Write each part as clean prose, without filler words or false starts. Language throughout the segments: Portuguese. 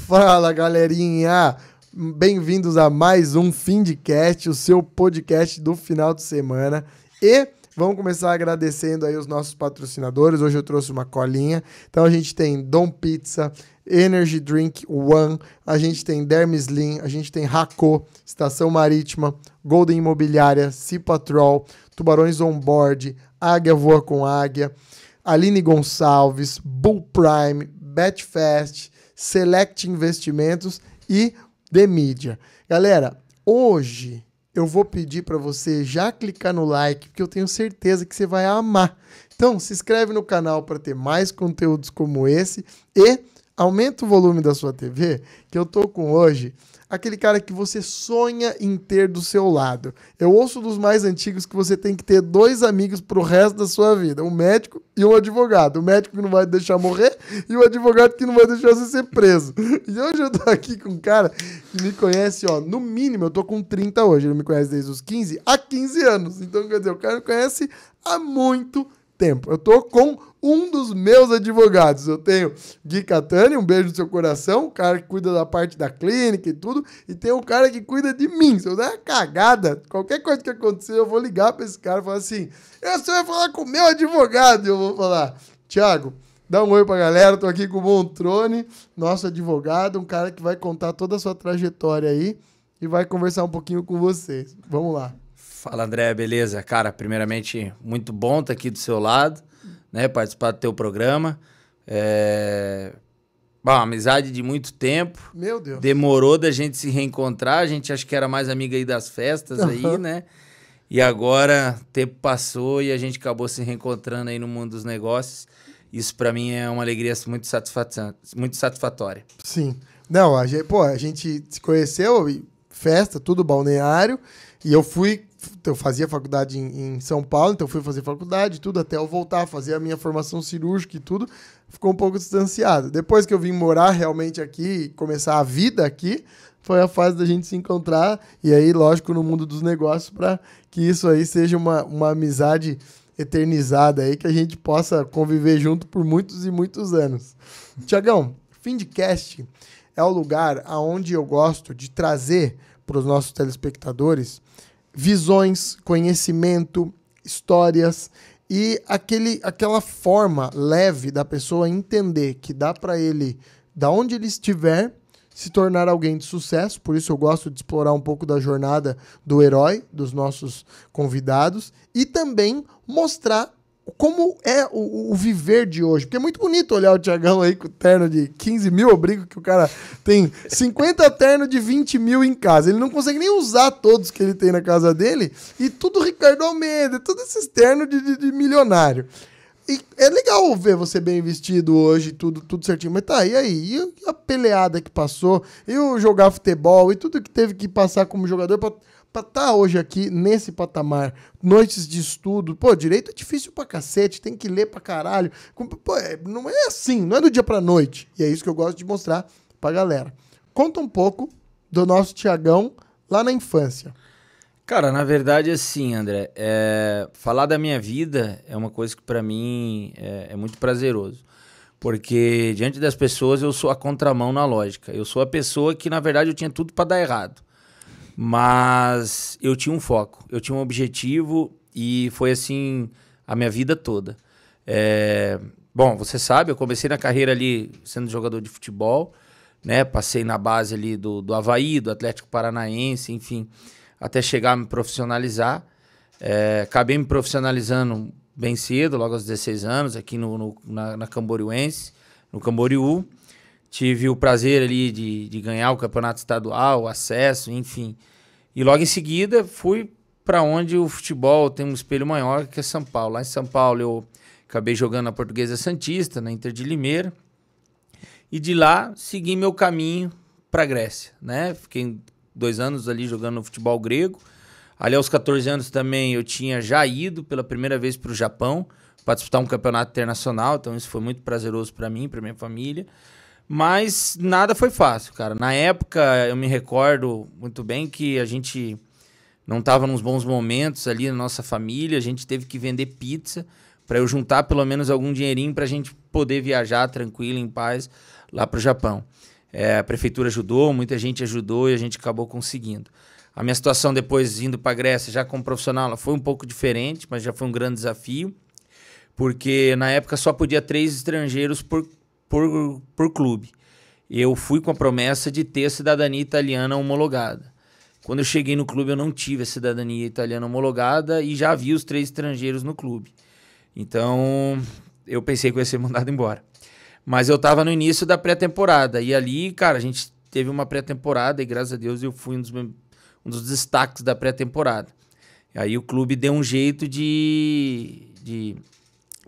Fala, galerinha! Bem-vindos a mais um Findcast, o seu podcast do final de semana. E vamos começar agradecendo aí os nossos patrocinadores. Hoje eu trouxe uma colinha. Então a gente tem Dom Pizza, Energy Drink One, a gente tem Dermislim, a gente tem Racô, Estação Marítima, Golden Imobiliária, Cipatrol, Tubarões On Board, Águia Voa com Águia, Aline Gonçalves, Bull Prime, Betfast, Select Investimentos e The Media. Galera, hoje eu vou pedir para você já clicar no like, porque eu tenho certeza que você vai amar. Então, se inscreve no canal para ter mais conteúdos como esse e aumenta o volume da sua TV, que eu tô com hoje aquele cara que você sonha em ter do seu lado. Eu ouço dos mais antigos que você tem que ter 2 amigos pro resto da sua vida, um médico e um advogado. O médico que não vai deixar morrer e o advogado que não vai deixar você ser preso. E hoje eu tô aqui com um cara que me conhece, ó, no mínimo, eu tô com 30 hoje, ele me conhece desde os 15 há 15 anos. Então, quer dizer, o cara me conhece há muito tempo. Eu tô com um dos meus advogados. Eu tenho Gui Catani, um beijo no seu coração, o cara que cuida da parte da clínica e tudo, e tem um cara que cuida de mim. Se eu der uma cagada, qualquer coisa que acontecer, eu vou ligar pra esse cara e falar assim, você vai falar com o meu advogado. E eu vou falar, Thiago, dá um oi pra galera, tô aqui com o Montrone, nosso advogado, um cara que vai contar toda a sua trajetória aí e vai conversar um pouquinho com vocês. Vamos lá. Fala, André, beleza? Cara, primeiramente, muito bom estar aqui do seu lado, né? Participar do teu programa. Bom, amizade de muito tempo. Meu Deus. Demorou da gente se reencontrar. A gente acho que era mais amiga aí das festas aí, né? E agora, o tempo passou e a gente acabou se reencontrando aí no mundo dos negócios. Isso pra mim é uma alegria muito satisfatória. Sim. Não, a gente se conheceu, festa, tudo balneário, e eu fazia faculdade em São Paulo, então fui fazer faculdade, tudo, até eu voltar, fazer a minha formação cirúrgica e tudo, ficou um pouco distanciado. Depois que eu vim morar realmente aqui, começar a vida aqui, foi a fase da gente se encontrar, e aí, lógico, no mundo dos negócios, para que isso aí seja uma amizade eternizada aí, que a gente possa conviver junto por muitos e muitos anos. Tiagão, Findcast é o lugar onde eu gosto de trazer para os nossos telespectadores visões, conhecimento, histórias e aquela forma leve da pessoa entender que dá para ele, da onde ele estiver, se tornar alguém de sucesso. Por isso eu gosto de explorar um pouco da jornada do herói, dos nossos convidados, e também mostrar como é o viver de hoje. Porque é muito bonito olhar o Thiagão aí com terno de 15 mil, eu brinco que o cara tem 50 ternos de 20 mil em casa. Ele não consegue nem usar todos que ele tem na casa dele, e tudo Ricardo Almeida, todos esses ternos de milionário. E é legal ver você bem vestido hoje, tudo certinho. Mas tá, e aí? E a peleada que passou? E o jogar futebol? E tudo que teve que passar como jogador pra estar hoje aqui nesse patamar? Noites de estudo. Pô, direito é difícil pra cacete, tem que ler pra caralho. Pô, não é assim, não é do dia pra noite. E é isso que eu gosto de mostrar pra galera. Conta um pouco do nosso Thiagão lá na infância. Cara, na verdade, assim, André, falar da minha vida é uma coisa que pra mim é muito prazeroso. Porque diante das pessoas eu sou a contramão na lógica. Eu sou a pessoa que, na verdade, eu tinha tudo pra dar errado. Mas eu tinha um foco, eu tinha um objetivo e foi assim a minha vida toda. Bom, você sabe, eu comecei na carreira ali sendo jogador de futebol, né? Passei na base ali do Avaí, do Atlético Paranaense, enfim, até chegar a me profissionalizar. Acabei me profissionalizando bem cedo, logo aos 16 anos, aqui na Camboriuense, no Camboriú. Tive o prazer ali de ganhar o campeonato estadual, o acesso, enfim. E logo em seguida fui para onde o futebol tem um espelho maior, que é São Paulo. Lá em São Paulo eu acabei jogando na Portuguesa Santista, na Inter de Limeira. E de lá segui meu caminho para a Grécia, né? Fiquei 2 anos ali jogando no futebol grego. Ali aos 14 anos também eu tinha já ido pela primeira vez para o Japão para disputar um campeonato internacional. Então isso foi muito prazeroso para mim, para minha família. Mas nada foi fácil, cara. Na época, eu me recordo muito bem que a gente não estava nos bons momentos ali na nossa família. A gente teve que vender pizza para eu juntar pelo menos algum dinheirinho para a gente poder viajar tranquilo, em paz, lá para o Japão. A prefeitura ajudou, muita gente ajudou e a gente acabou conseguindo. A minha situação depois, indo para a Grécia, já como profissional, ela foi um pouco diferente, mas já foi um grande desafio, porque na época só podia 3 estrangeiros por clube. Eu fui com a promessa de ter a cidadania italiana homologada. Quando eu cheguei no clube, eu não tive a cidadania italiana homologada e já havia os 3 estrangeiros no clube. Então, eu pensei que eu ia ser mandado embora. Mas eu estava no início da pré-temporada. E ali, cara, a gente teve uma pré-temporada e, graças a Deus, eu fui um dos destaques da pré-temporada. Aí o clube deu um jeito de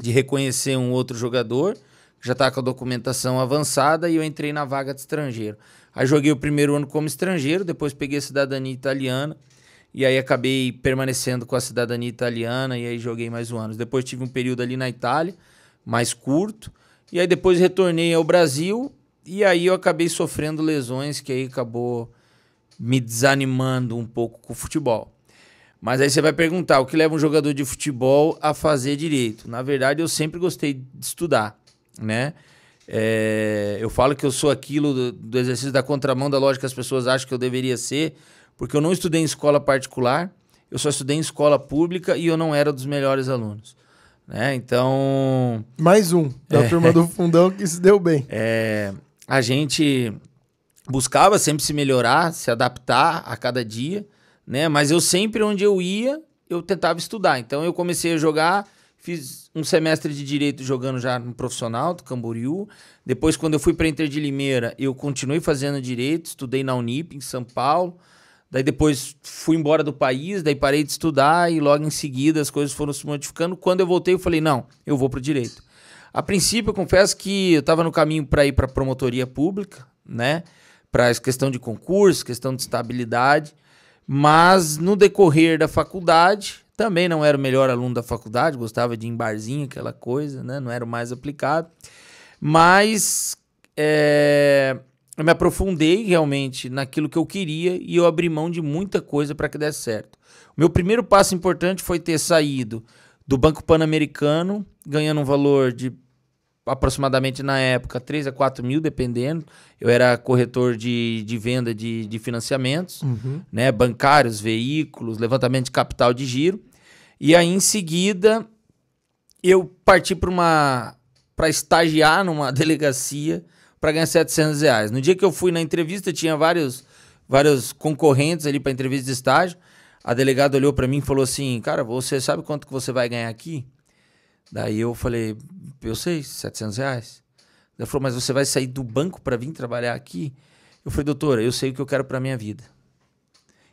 reconhecer um outro jogador, que já estava com a documentação avançada, e eu entrei na vaga de estrangeiro. Aí joguei o primeiro ano como estrangeiro, depois peguei a cidadania italiana, e aí acabei permanecendo com a cidadania italiana, e aí joguei mais um ano. Depois tive um período ali na Itália, mais curto, e aí depois retornei ao Brasil, e aí eu acabei sofrendo lesões, que aí acabou me desanimando um pouco com o futebol. Mas aí você vai perguntar, o que leva um jogador de futebol a fazer direito? Na verdade, eu sempre gostei de estudar, né? Eu falo que eu sou aquilo do exercício da contramão da lógica que as pessoas acham que eu deveria ser, porque eu não estudei em escola particular, eu só estudei em escola pública e eu não era dos melhores alunos, né? Então... Mais um da turma do fundão que se deu bem. A gente buscava sempre se melhorar, se adaptar a cada dia, né? Mas eu sempre, onde eu ia, eu tentava estudar. Então eu comecei a jogar, fiz um semestre de Direito jogando já no profissional do Camboriú. Depois, quando eu fui para Inter de Limeira, eu continuei fazendo Direito, estudei na Unip, em São Paulo. Daí depois fui embora do país, daí parei de estudar e logo em seguida as coisas foram se modificando. Quando eu voltei, eu falei, não, eu vou pro Direito. A princípio, eu confesso que eu estava no caminho para ir para promotoria pública, né? Para questão de concurso, questão de estabilidade. Mas no decorrer da faculdade, também não era o melhor aluno da faculdade, gostava de ir em barzinho, aquela coisa, né? Não era o mais aplicado. Mas eu me aprofundei realmente naquilo que eu queria e eu abri mão de muita coisa para que desse certo. O meu primeiro passo importante foi ter saído do Banco Pan-Americano, ganhando um valor de aproximadamente na época 3 a 4 mil, dependendo. Eu era corretor de venda de financiamentos, né, bancários, veículos, levantamento de capital de giro. E aí, em seguida, eu parti para estagiar numa delegacia para ganhar R$700. No dia que eu fui na entrevista, tinha vários concorrentes ali para entrevista de estágio. A delegada olhou para mim e falou assim, cara, você sabe quanto que você vai ganhar aqui? Daí eu falei, eu sei, R$700. Ela falou, mas você vai sair do banco para vir trabalhar aqui? Eu falei, doutora, eu sei o que eu quero para minha vida.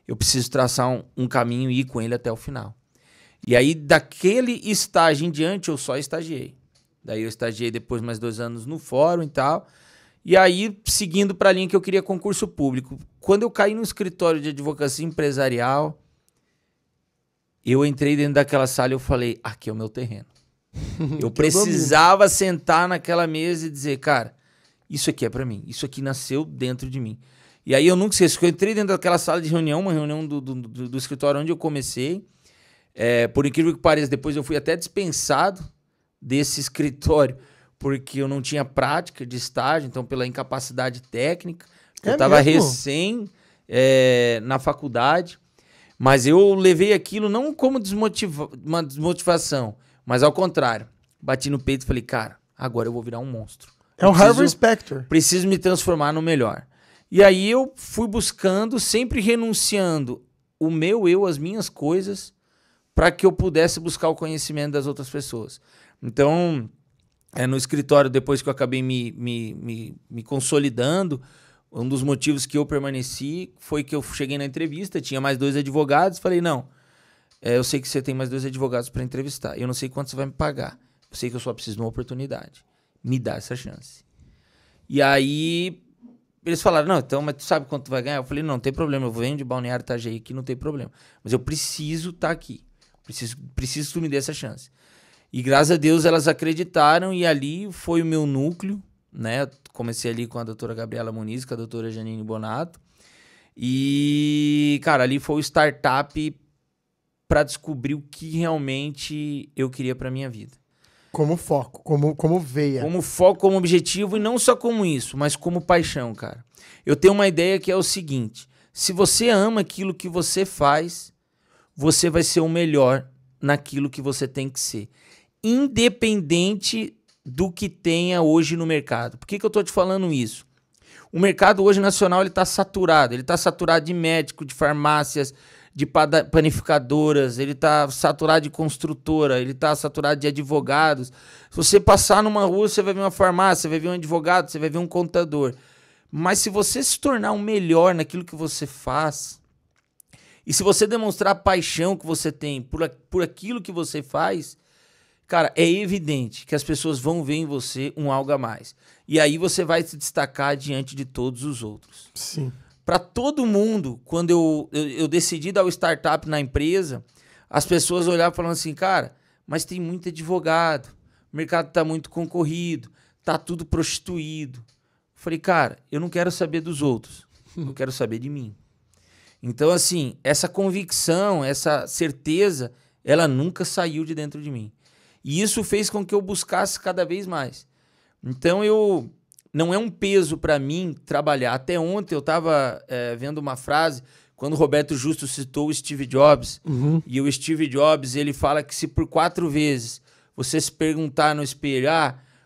Eu preciso traçar um caminho e ir com ele até o final. E aí, daquele estágio em diante, eu só estagiei. Daí eu estagiei depois mais 2 anos no fórum e tal. E aí, seguindo para a linha que eu queria concurso público. Quando eu caí no escritório de advocacia empresarial, eu entrei dentro daquela sala e eu falei, aqui é o meu terreno. Eu precisava sentar naquela mesa e dizer, cara, isso aqui é pra mim, isso aqui nasceu dentro de mim. E aí eu nunca esqueço, eu entrei dentro daquela sala de reunião, uma reunião do escritório onde eu comecei. Por incrível que pareça, depois eu fui até dispensado desse escritório, porque eu não tinha prática de estágio, então pela incapacidade técnica, eu estava recém na faculdade, mas eu levei aquilo não como uma desmotivação, mas ao contrário, bati no peito e falei, cara, agora eu vou virar um monstro. É o Harvey Specter. Preciso me transformar no melhor. E aí eu fui buscando, sempre renunciando o meu eu, as minhas coisas, para que eu pudesse buscar o conhecimento das outras pessoas. Então, no escritório, depois que eu acabei me consolidando, um dos motivos que eu permaneci foi que eu cheguei na entrevista, tinha mais 2 advogados, falei, não, eu sei que você tem mais 2 advogados para entrevistar. Eu não sei quanto você vai me pagar. Eu sei que eu só preciso de uma oportunidade. Me dá essa chance. E aí, eles falaram, não, então, mas tu sabe quanto tu vai ganhar? Eu falei, não tem problema, eu venho de Balneário Itajaí aqui, não tem problema. Mas eu preciso estar aqui. Preciso que tu me dê essa chance. E graças a Deus elas acreditaram e ali foi o meu núcleo, né? Comecei ali com a doutora Gabriela Muniz, com a doutora Janine Bonato. E, cara, ali foi o startup para descobrir o que realmente eu queria para minha vida. Como foco, como veia. Como foco, como objetivo, e não só como isso, mas como paixão, cara. Eu tenho uma ideia que é o seguinte: se você ama aquilo que você faz, você vai ser o melhor naquilo que você tem que ser. Independente do que tenha hoje no mercado. Por que eu tô te falando isso? O mercado hoje nacional ele está saturado. Ele está saturado de médico, de farmácias, de panificadoras, ele está saturado de construtora, ele está saturado de advogados. Se você passar numa rua, você vai ver uma farmácia, você vai ver um advogado, você vai ver um contador. Mas se você se tornar o melhor naquilo que você faz, e se você demonstrar a paixão que você tem por aquilo que você faz, cara, é evidente que as pessoas vão ver em você um algo a mais. E aí você vai se destacar diante de todos os outros. Sim. Para todo mundo, quando eu decidi dar o startup na empresa, as pessoas olhavam falando assim, cara, mas tem muito advogado, o mercado está muito concorrido, tá tudo prostituído. Eu falei, cara, eu não quero saber dos outros, eu quero saber de mim. Então, assim, essa convicção, essa certeza, ela nunca saiu de dentro de mim. E isso fez com que eu buscasse cada vez mais. Então, não é um peso para mim trabalhar. Até ontem eu estava vendo uma frase, quando o Roberto Justo citou o Steve Jobs, e o Steve Jobs ele fala que se por 4 vezes você se perguntar no espelho,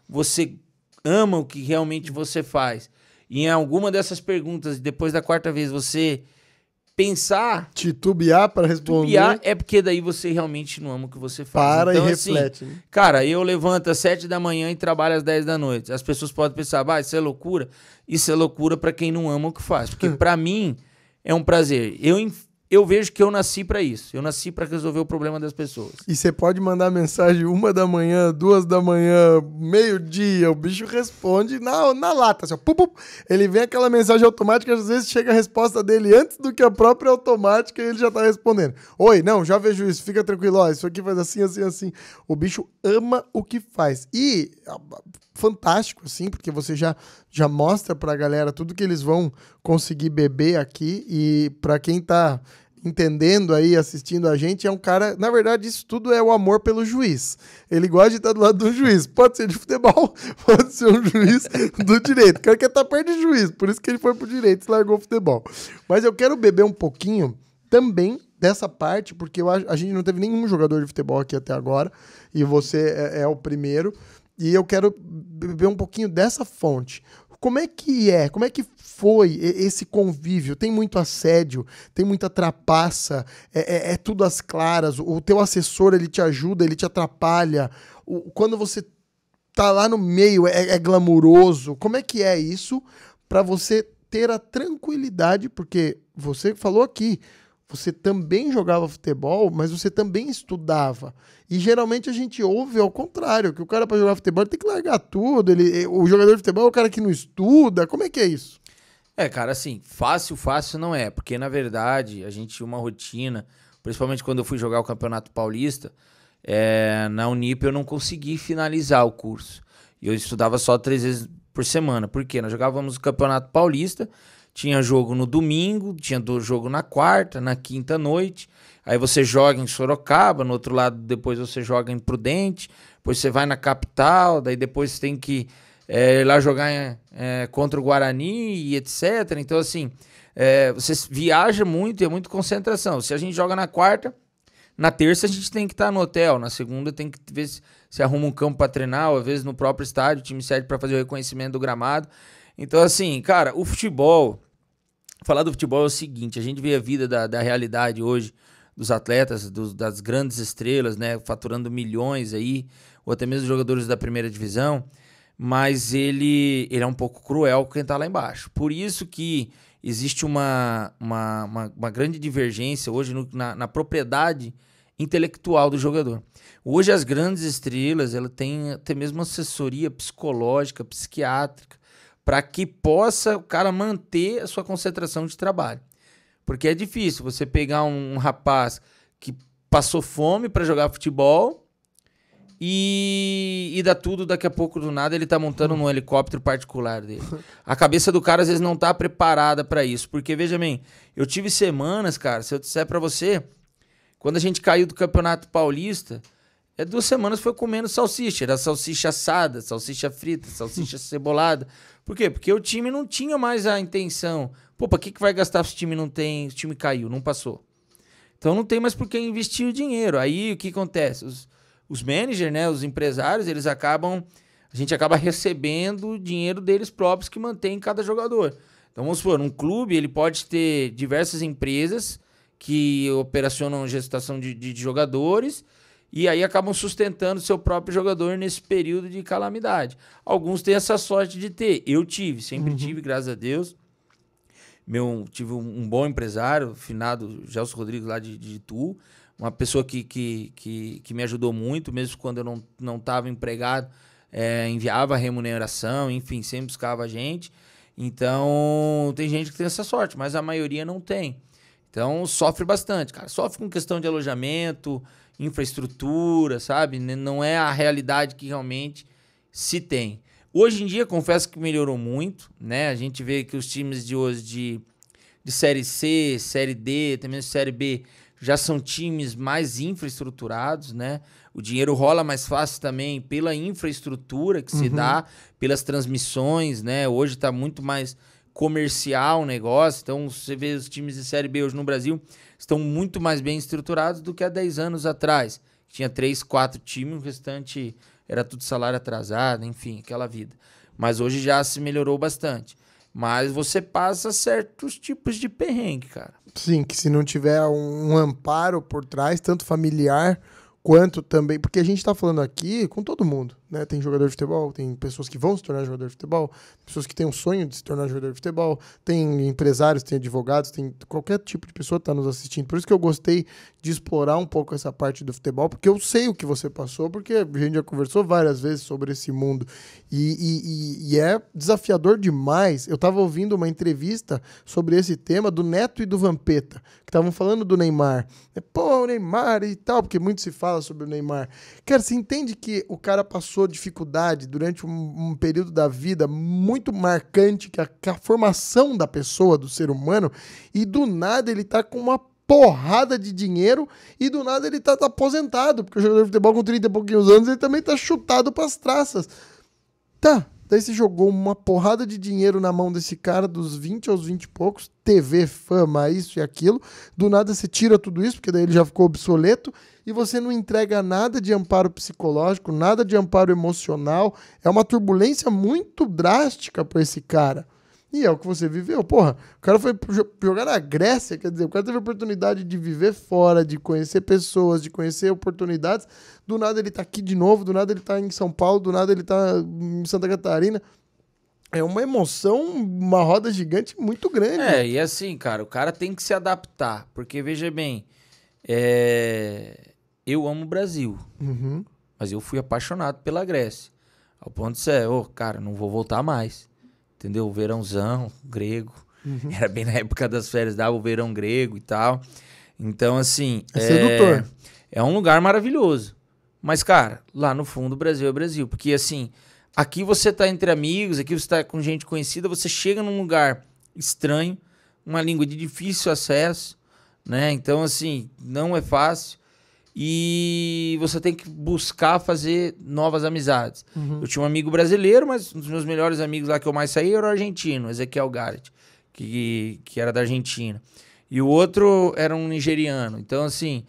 você ama o que realmente você faz, e em alguma dessas perguntas, depois da 4ª vez, você pensar... Titubear para responder. É porque daí você realmente não ama o que você faz. Para então, e reflete. Assim, cara, eu levanto às 7 da manhã e trabalho às 10 da noite. As pessoas podem pensar, isso é loucura. Isso é loucura para quem não ama o que faz. Porque para mim é um prazer. Eu vejo que eu nasci para isso. Eu nasci para resolver o problema das pessoas. E você pode mandar mensagem 1 da manhã, 2 da manhã, meio-dia, o bicho responde na lata. Assim, ele vem aquela mensagem automática, às vezes chega a resposta dele antes do que a própria automática e ele já tá respondendo. Oi, não, já vejo isso, fica tranquilo, isso aqui faz assim, assim, assim. O bicho ama o que faz. E fantástico, assim, porque você já mostra pra galera tudo que eles vão conseguir beber aqui, e pra quem tá entendendo aí, assistindo a gente, é um cara... Na verdade, isso tudo é o amor pelo juiz. Ele gosta de estar do lado do juiz. Pode ser de futebol, pode ser um juiz do direito. O cara quer estar perto de juiz, por isso que ele foi pro direito e largou o futebol. Mas eu quero beber um pouquinho também dessa parte, porque a gente não teve nenhum jogador de futebol aqui até agora, e você é o primeiro, e eu quero beber um pouquinho dessa fonte. Como é que foi esse convívio? Tem muito assédio, tem muita trapaça, é tudo às claras, o teu assessor, ele te ajuda, ele te atrapalha, quando você tá lá no meio, é glamuroso. Como é que é isso para você ter a tranquilidade, porque você falou aqui, você também jogava futebol, mas você também estudava. E geralmente a gente ouve ao contrário, que o cara para jogar futebol tem que largar tudo. O jogador de futebol é o cara que não estuda. Como é que é isso? Cara, assim, fácil não é. Porque, na verdade, a gente tinha uma rotina, principalmente quando eu fui jogar o Campeonato Paulista, na Unip eu não consegui finalizar o curso. E eu estudava só 3 vezes por semana. Por quê? Nós jogávamos o Campeonato Paulista, tinha jogo no domingo, tinha jogo na quarta, na quinta noite. Aí você joga em Sorocaba, no outro lado depois você joga em Prudente, depois você vai na capital, daí depois você tem que ir lá jogar contra o Guarani e etc. Então, assim, você viaja muito e é muita concentração. Se a gente joga na quarta, na terça a gente tem que estar no hotel, na segunda tem que ver se arruma um campo para treinar, ou às vezes no próprio estádio, o time serve para fazer o reconhecimento do gramado. Então, assim, cara, o futebol... Falar do futebol é o seguinte, a gente vê a vida da realidade hoje dos atletas, das grandes estrelas, né, faturando milhões aí, ou até mesmo jogadores da primeira divisão, mas ele é um pouco cruel com quem tá lá embaixo. Por isso que existe uma grande divergência hoje na propriedade intelectual do jogador. Hoje as grandes estrelas, ela tem até mesmo assessoria psicológica, psiquiátrica, para que possa o cara manter a sua concentração de trabalho. Porque é difícil você pegar um rapaz que passou fome para jogar futebol e dá tudo, daqui a pouco do nada ele tá montando num helicóptero particular dele. A cabeça do cara às vezes não tá preparada para isso. Porque, veja bem, eu tive semanas, cara, se eu disser para você, quando a gente caiu do Campeonato Paulista, 2 semanas foi comendo salsicha. Era salsicha assada, salsicha frita, salsicha cebolada. Por quê? Porque o time não tinha mais a intenção. Pô, pra que vai gastar se o time não tem... O time caiu, não passou. Então não tem mais por que investir o dinheiro. Aí o que acontece? Os managers, né, os empresários, eles acabam... A gente acaba recebendo o dinheiro deles próprios que mantém cada jogador. Então vamos supor, um clube ele pode ter diversas empresas que operacionam gestação de jogadores e aí acabam sustentando o seu próprio jogador nesse período de calamidade. Alguns têm essa sorte de ter. Eu tive, sempre tive, graças a Deus. Tive um bom empresário, finado Gelson Rodrigues lá de Itu, uma pessoa que me ajudou muito, mesmo quando eu não estava empregado, enviava remuneração, enfim, sempre buscava a gente. Então, tem gente que tem essa sorte, mas a maioria não tem. Então, sofre bastante, cara. Sofre com questão de alojamento, infraestrutura, sabe? Não é a realidade que realmente se tem. Hoje em dia, confesso que melhorou muito, né? A gente vê que os times de hoje de Série C, Série D, até mesmo Série B, já são times mais infraestruturados, né? O dinheiro rola mais fácil também pela infraestrutura que se dá, pelas transmissões, né? Hoje está muito mais comercial o negócio. Então, você vê os times de Série B hoje no Brasil estão muito mais bem estruturados do que há 10 anos atrás. Tinha 3, 4 times, o restante era tudo salário atrasado, enfim, aquela vida. Mas hoje já se melhorou bastante. Mas você passa certos tipos de perrengue, cara. Sim, que se não tiver um amparo por trás, tanto familiar quanto também... Porque a gente tá falando aqui com todo mundo, né? Tem jogador de futebol, tem pessoas que vão se tornar jogador de futebol, pessoas que têm um sonho de se tornar jogador de futebol, tem empresários, tem advogados, tem qualquer tipo de pessoa que tá nos assistindo. Por isso que eu gostei de explorar um pouco essa parte do futebol, porque eu sei o que você passou, porque a gente já conversou várias vezes sobre esse mundo. E é desafiador demais. Eu tava ouvindo uma entrevista sobre esse tema do Neto e do Vampeta, que estavam falando do Neymar. Pô, o Neymar e tal, porque muito se fala sobre o Neymar. Cara, você entende que o cara passou dificuldade durante um período da vida muito marcante, que a formação da pessoa, do ser humano, e do nada ele tá com uma porrada de dinheiro e do nada ele tá aposentado, porque o jogador de futebol com 30 e pouquinhos anos, ele também tá chutado pras traças. Tá, daí você jogou uma porrada de dinheiro na mão desse cara dos 20 aos 20 e poucos, TV, fama, isso e aquilo, do nada você tira tudo isso, porque daí ele já ficou obsoleto, e você não entrega nada de amparo psicológico, nada de amparo emocional. É uma turbulência muito drástica para esse cara. E é o que você viveu. Porra, o cara foi jogar na Grécia, quer dizer, o cara teve a oportunidade de viver fora, de conhecer pessoas, de conhecer oportunidades. Do nada ele tá aqui de novo, do nada ele tá em São Paulo, do nada ele tá em Santa Catarina. É uma emoção, uma roda gigante muito grande. E assim, cara, o cara tem que se adaptar. Porque, veja bem, eu amo o Brasil, mas eu fui apaixonado pela Grécia. Ao ponto de ser, cara, não vou voltar mais. Entendeu? Verãozão, grego. Era bem na época das férias, dava o verão grego e tal. Então, assim... É sedutor. É um lugar maravilhoso. Mas, cara, lá no fundo, o Brasil é Brasil. Porque, assim, aqui você tá entre amigos, aqui você tá com gente conhecida, você chega num lugar estranho, uma língua de difícil acesso, né? Então, assim, não é fácil. E você tem que buscar fazer novas amizades. Eu tinha um amigo brasileiro, mas um dos meus melhores amigos lá que eu mais saí era o argentino, Ezequiel Garrett, que era da Argentina. E o outro era um nigeriano. Então, assim,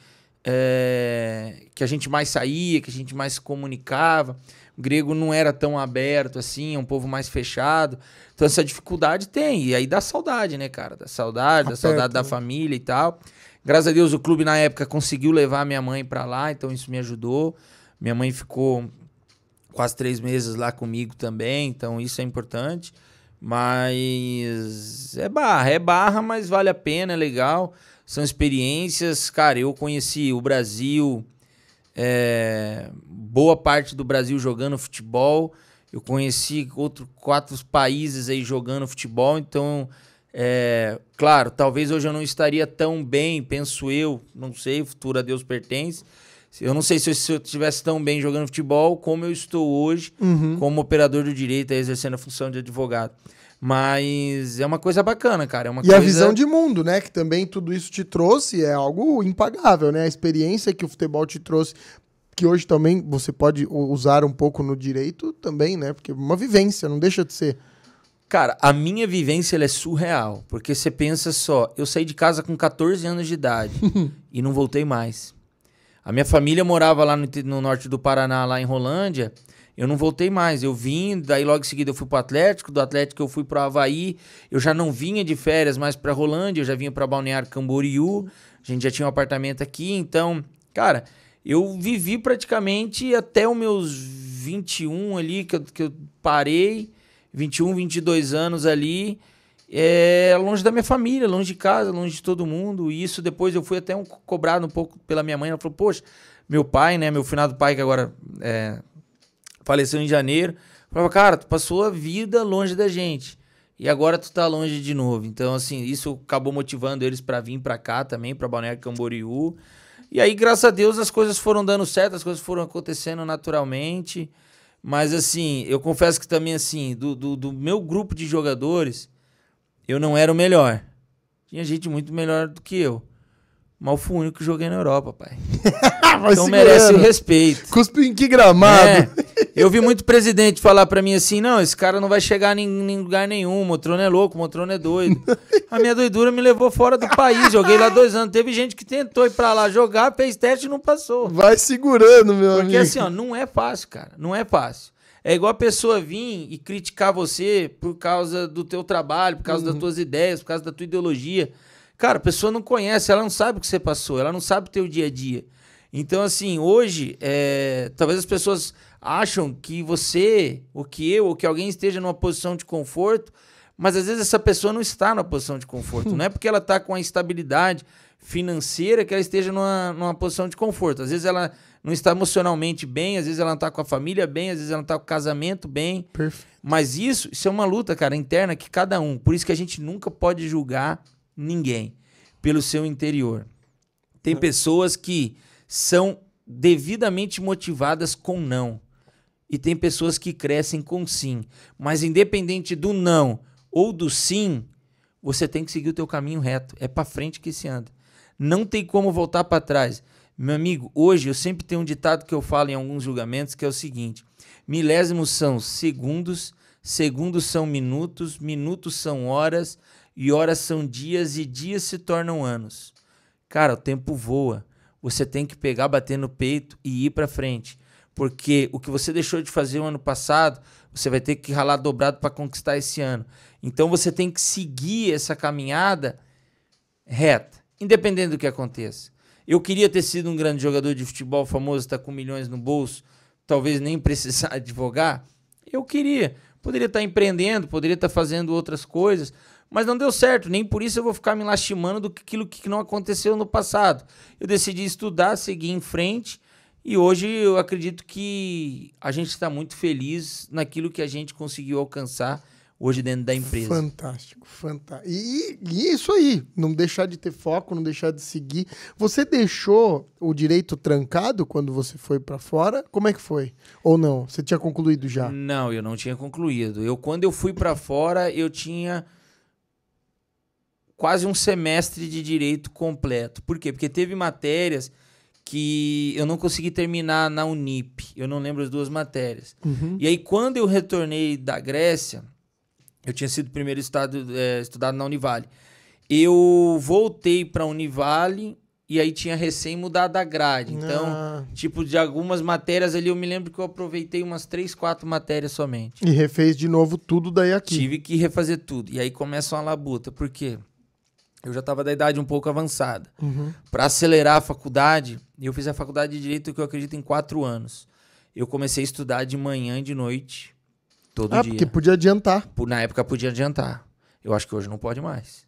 que a gente mais saía, que a gente mais se comunicava. O grego não era tão aberto assim, é um povo mais fechado. Então, essa dificuldade tem. E aí dá saudade, né, cara? Dá saudade da família e tal. Graças a Deus o clube na época conseguiu levar minha mãe pra lá, então isso me ajudou. Minha mãe ficou quase 3 meses lá comigo também, então isso é importante. Mas é barra, mas vale a pena, é legal. São experiências. Cara, eu conheci o Brasil, boa parte do Brasil jogando futebol. Eu conheci 4 países aí jogando futebol, então... claro, talvez hoje eu não estaria tão bem, penso eu, não sei, o futuro a Deus pertence. Eu não sei se eu estivesse tão bem jogando futebol como eu estou hoje, como operador do direito, exercendo a função de advogado. Mas é uma coisa bacana, cara. A visão de mundo, né? Que também tudo isso te trouxe é algo impagável, né? A experiência que o futebol te trouxe que hoje também você pode usar um pouco no direito também, né? Porque uma vivência, não deixa de ser. Cara, a minha vivência ela é surreal, porque você pensa só, eu saí de casa com 14 anos de idade e não voltei mais. A minha família morava lá no norte do Paraná, lá em Rolândia, eu não voltei mais. Eu vim, daí logo em seguida eu fui pro Atlético, do Atlético eu fui pro Avaí, eu já não vinha de férias mais pra Rolândia, eu já vinha pra Balneário Camboriú, a gente já tinha um apartamento aqui, então, cara, eu vivi praticamente até os meus 21 ali, que eu parei, 21, 22 anos ali, longe da minha família, longe de casa, longe de todo mundo. E isso depois eu fui até cobrado um pouco pela minha mãe. Ela falou, poxa, meu pai, né, meu finado pai, que agora faleceu em janeiro, falava, cara, tu passou a vida longe da gente e agora tu tá longe de novo. Então, assim, isso acabou motivando eles pra vir pra cá também, pra Balneário Camboriú. E aí, graças a Deus, as coisas foram dando certo, as coisas foram acontecendo naturalmente. Mas, assim, eu confesso que também, assim, do meu grupo de jogadores, eu não era o melhor. Tinha gente muito melhor do que eu. Mas eu fui o único que joguei na Europa, pai. Então merece o respeito. Cuspiu em que gramado? Eu vi muito presidente falar pra mim assim, não, esse cara não vai chegar em lugar nenhum, o Motrone é louco, o Motrone é doido. A minha doidura me levou fora do país, joguei lá 2 anos. Teve gente que tentou ir pra lá jogar, fez teste e não passou. Vai segurando, meu amigo. Porque assim, ó, não é fácil, cara, não é fácil. É igual a pessoa vir e criticar você por causa do teu trabalho, por causa das tuas ideias, por causa da tua ideologia. Cara, a pessoa não conhece, ela não sabe o que você passou, ela não sabe o teu dia a dia. Então, assim, hoje, talvez as pessoas acham que você, ou que eu, ou que alguém esteja numa posição de conforto, mas às vezes essa pessoa não está numa posição de conforto. Não é porque ela está com a estabilidade financeira que ela esteja numa posição de conforto. Às vezes ela não está emocionalmente bem, às vezes ela não está com a família bem, às vezes ela não está com o casamento bem. Perfeito. Mas isso é uma luta, cara, interna que cada um. Por isso que a gente nunca pode julgar ninguém pelo seu interior. Tem pessoas que são devidamente motivadas com não. E tem pessoas que crescem com sim. Mas independente do não ou do sim, você tem que seguir o teu caminho reto. É pra frente que se anda. Não tem como voltar para trás. Meu amigo, hoje eu sempre tenho um ditado que eu falo em alguns julgamentos, que é o seguinte: milésimos são segundos, segundos são minutos, minutos são horas, e horas são dias, e dias se tornam anos. Cara, o tempo voa. Você tem que pegar, bater no peito e ir para frente. Porque o que você deixou de fazer o ano passado, você vai ter que ralar dobrado para conquistar esse ano. Então você tem que seguir essa caminhada reta, independente do que aconteça. Eu queria ter sido um grande jogador de futebol famoso, estar com milhões no bolso, talvez nem precisar advogar. Eu queria. Poderia estar empreendendo, poderia estar fazendo outras coisas, mas não deu certo. Nem por isso eu vou ficar me lastimando do que aquilo que não aconteceu no passado. Eu decidi estudar, seguir em frente, e hoje eu acredito que a gente está muito feliz naquilo que a gente conseguiu alcançar hoje dentro da empresa. Fantástico, fantástico. E isso aí, não deixar de ter foco, não deixar de seguir. Você deixou o direito trancado quando você foi para fora? Como é que foi? Ou não? Você tinha concluído já? Não, eu não tinha concluído. Quando eu fui para fora, eu tinha quase um semestre de direito completo. Por quê? Porque teve matérias que eu não consegui terminar na Unip. Eu não lembro as 2 matérias. E aí, quando eu retornei da Grécia, eu tinha sido primeiro estudado na Univale. Eu voltei para a Univale e aí tinha recém mudado a grade. Então, tipo, de algumas matérias ali, eu me lembro que eu aproveitei umas 3, 4 matérias somente. E refez de novo tudo daí aqui. Tive que refazer tudo. E aí começa uma labuta. Por quê? Eu já estava da idade um pouco avançada. Para acelerar a faculdade, eu fiz a faculdade de Direito, que eu acredito, em 4 anos. Eu comecei a estudar de manhã e de noite, todo dia. Porque podia adiantar. Na época podia adiantar. Eu acho que hoje não pode mais.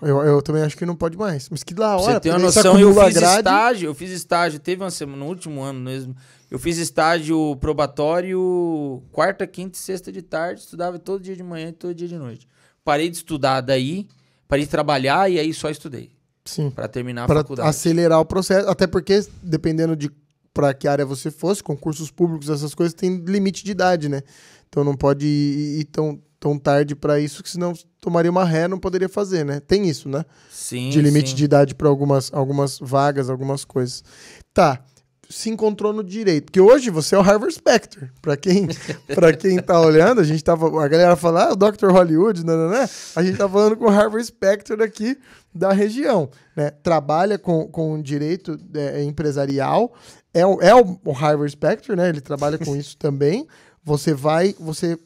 Eu também acho que não pode mais. Mas que da hora. Pra você ter uma noção, eu fiz estágio, teve uma semana, no último ano mesmo, eu fiz estágio probatório 4ª, 5ª e 6ª de tarde, estudava todo dia de manhã e todo dia de noite. Parei de estudar daí, parei de trabalhar e aí só estudei. Sim. Para terminar a faculdade. Para acelerar o processo, até porque, dependendo de para que área você fosse, concursos públicos, essas coisas, tem limite de idade, né? Então não pode ir tão tarde para isso, que senão tomaria uma ré, não poderia fazer, né? Tem isso, né? Sim, de limite de idade para algumas vagas, algumas coisas. Tá. se encontrou no direito? Porque hoje você é o Harvey Specter. Para quem tá olhando, a galera fala, o Dr. Hollywood, né? A gente tá falando com o Harvey Specter aqui da região, né? Trabalha com direito empresarial, é o Harvey Specter, né? Ele trabalha com isso também. Você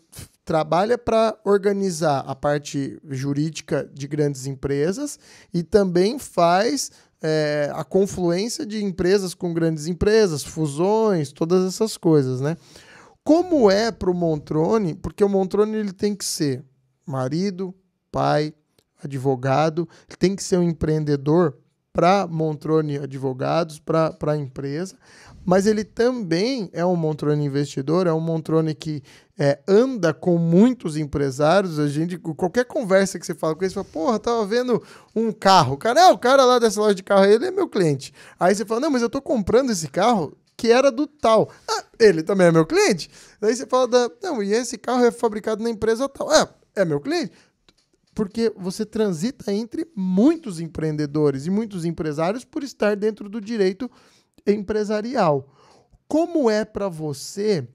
trabalha para organizar a parte jurídica de grandes empresas e também faz a confluência de empresas com grandes empresas, fusões, todas essas coisas, né? Como é para o Montrone? Porque o Montrone ele tem que ser marido, pai, advogado, ele tem que ser um empreendedor para Montrone Advogados, para a empresa, mas ele também é um Montrone investidor, é um Montrone que anda com muitos empresários. Qualquer conversa que você fala com ele, você fala, porra, tava vendo um carro. O cara lá dessa loja de carro, ele é meu cliente. Aí você fala, não, mas eu tô comprando esse carro que era do tal. Ah, ele também é meu cliente? Daí você fala, não, e esse carro é fabricado na empresa tal. É meu cliente? Porque você transita entre muitos empreendedores e muitos empresários por estar dentro do direito empresarial. Como é para você,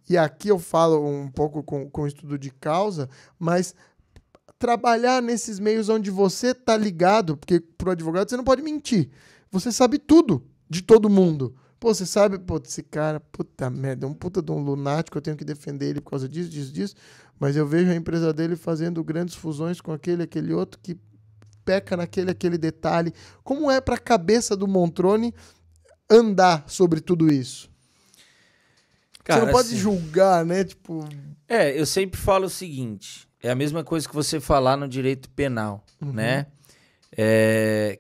e aqui eu falo um pouco com estudo de causa, mas trabalhar nesses meios onde você está ligado, porque para o advogado você não pode mentir, você sabe tudo de todo mundo. Pô, você sabe, esse cara, puta merda, é um puta de um lunático, eu tenho que defender ele por causa disso, mas eu vejo a empresa dele fazendo grandes fusões com aquele outro que peca aquele detalhe. Como é para a cabeça do Montrone andar sobre tudo isso? Cara, você não pode assim, julgar, né? Eu sempre falo o seguinte, é a mesma coisa que você falar no direito penal, né?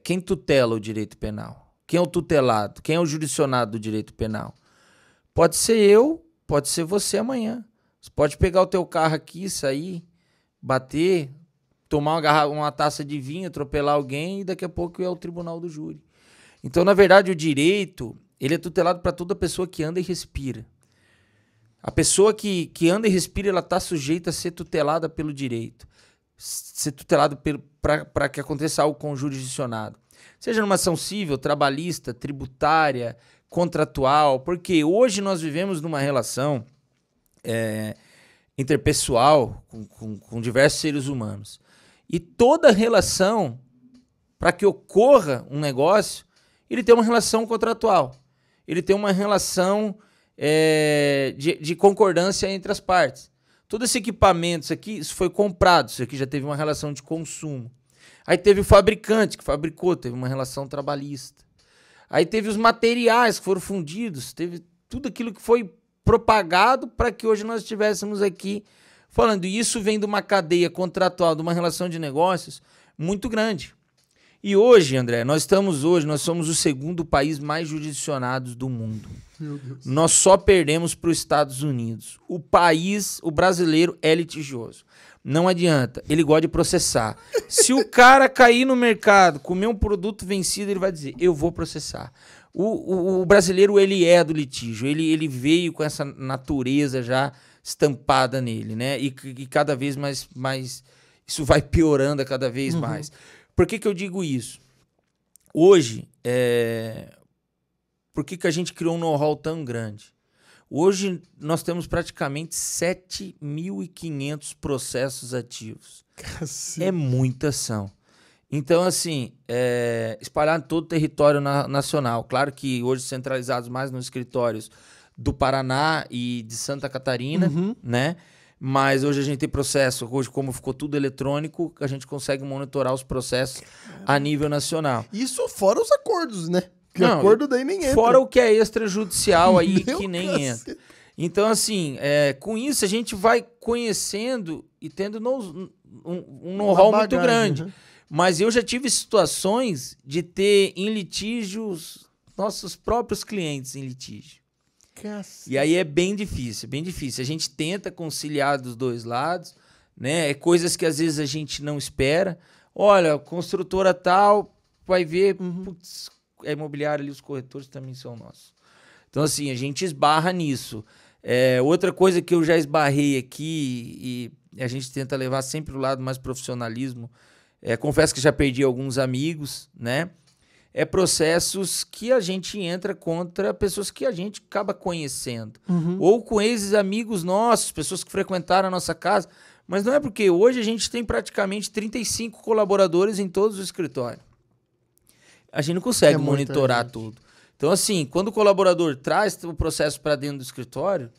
Quem tutela o direito penal? Quem é o tutelado? Quem é o jurisdicionado do direito penal? Pode ser eu, pode ser você amanhã. Você pode pegar o teu carro aqui, sair, bater, tomar uma taça de vinho, atropelar alguém e daqui a pouco é o tribunal do júri. Então, na verdade, o direito, ele é tutelado para toda pessoa que anda e respira. A pessoa que anda e respira, ela está sujeita a ser tutelada pelo direito. Ser tutelada para que aconteça algo com o jurisdicionado. Seja numa ação civil, trabalhista, tributária, contratual, porque hoje nós vivemos numa relação interpessoal com diversos seres humanos. E toda relação, para que ocorra um negócio, ele tem uma relação contratual. Ele tem uma relação de concordância entre as partes. Todo esse equipamento, isso aqui, isso foi comprado, isso aqui já teve uma relação de consumo. Aí teve o fabricante que fabricou, teve uma relação trabalhista. Aí teve os materiais que foram fundidos, teve tudo aquilo que foi propagado para que hoje nós estivéssemos aqui falando. E isso vem de uma cadeia contratual, de uma relação de negócios muito grande. E hoje, André, nós somos o segundo país mais jurisdicionado do mundo. Meu Deus. Nós só perdemos para os Estados Unidos. O brasileiro é litigioso. Não adianta, ele gosta de processar. Se o cara cair no mercado, comer um produto vencido, ele vai dizer, eu vou processar. O brasileiro, ele é do litígio, ele veio com essa natureza já estampada nele, né? E cada vez mais isso vai piorando cada vez mais. Por que eu digo isso? Hoje, por que a gente criou um know-how tão grande? Hoje, nós temos praticamente 7.500 processos ativos. Cacete. É muita ação. Então, assim, espalhado em todo o território nacional. Claro que hoje centralizados mais nos escritórios do Paraná e de Santa Catarina, né? Mas hoje a gente tem processo, hoje como ficou tudo eletrônico, a gente consegue monitorar os processos a nível nacional. Isso fora os acordos, né? Que não, acordo daí nem entra. Fora o que é extrajudicial aí, que nem entra. Então, assim, com isso a gente vai conhecendo e tendo um know-how muito grande. Mas eu já tive situações de ter em litígios nossos próprios clientes em litígio. E aí é bem difícil, bem difícil. A gente tenta conciliar dos dois lados, né? Coisas que às vezes a gente não espera. Olha, construtora tal, vai ver, putz, a imobiliária ali, os corretores também são nossos. Então, assim, a gente esbarra nisso. Outra coisa que eu já esbarrei aqui e a gente tenta levar sempre o lado mais profissionalismo, confesso que já perdi alguns amigos, né? é processos que a gente entra contra pessoas que a gente acaba conhecendo. Ou com ex-amigos nossos, pessoas que frequentaram a nossa casa. Mas não é porque hoje a gente tem praticamente 35 colaboradores em todos os escritórios. A gente não consegue monitorar tudo. Então, assim, quando o colaborador traz o processo para dentro do escritório,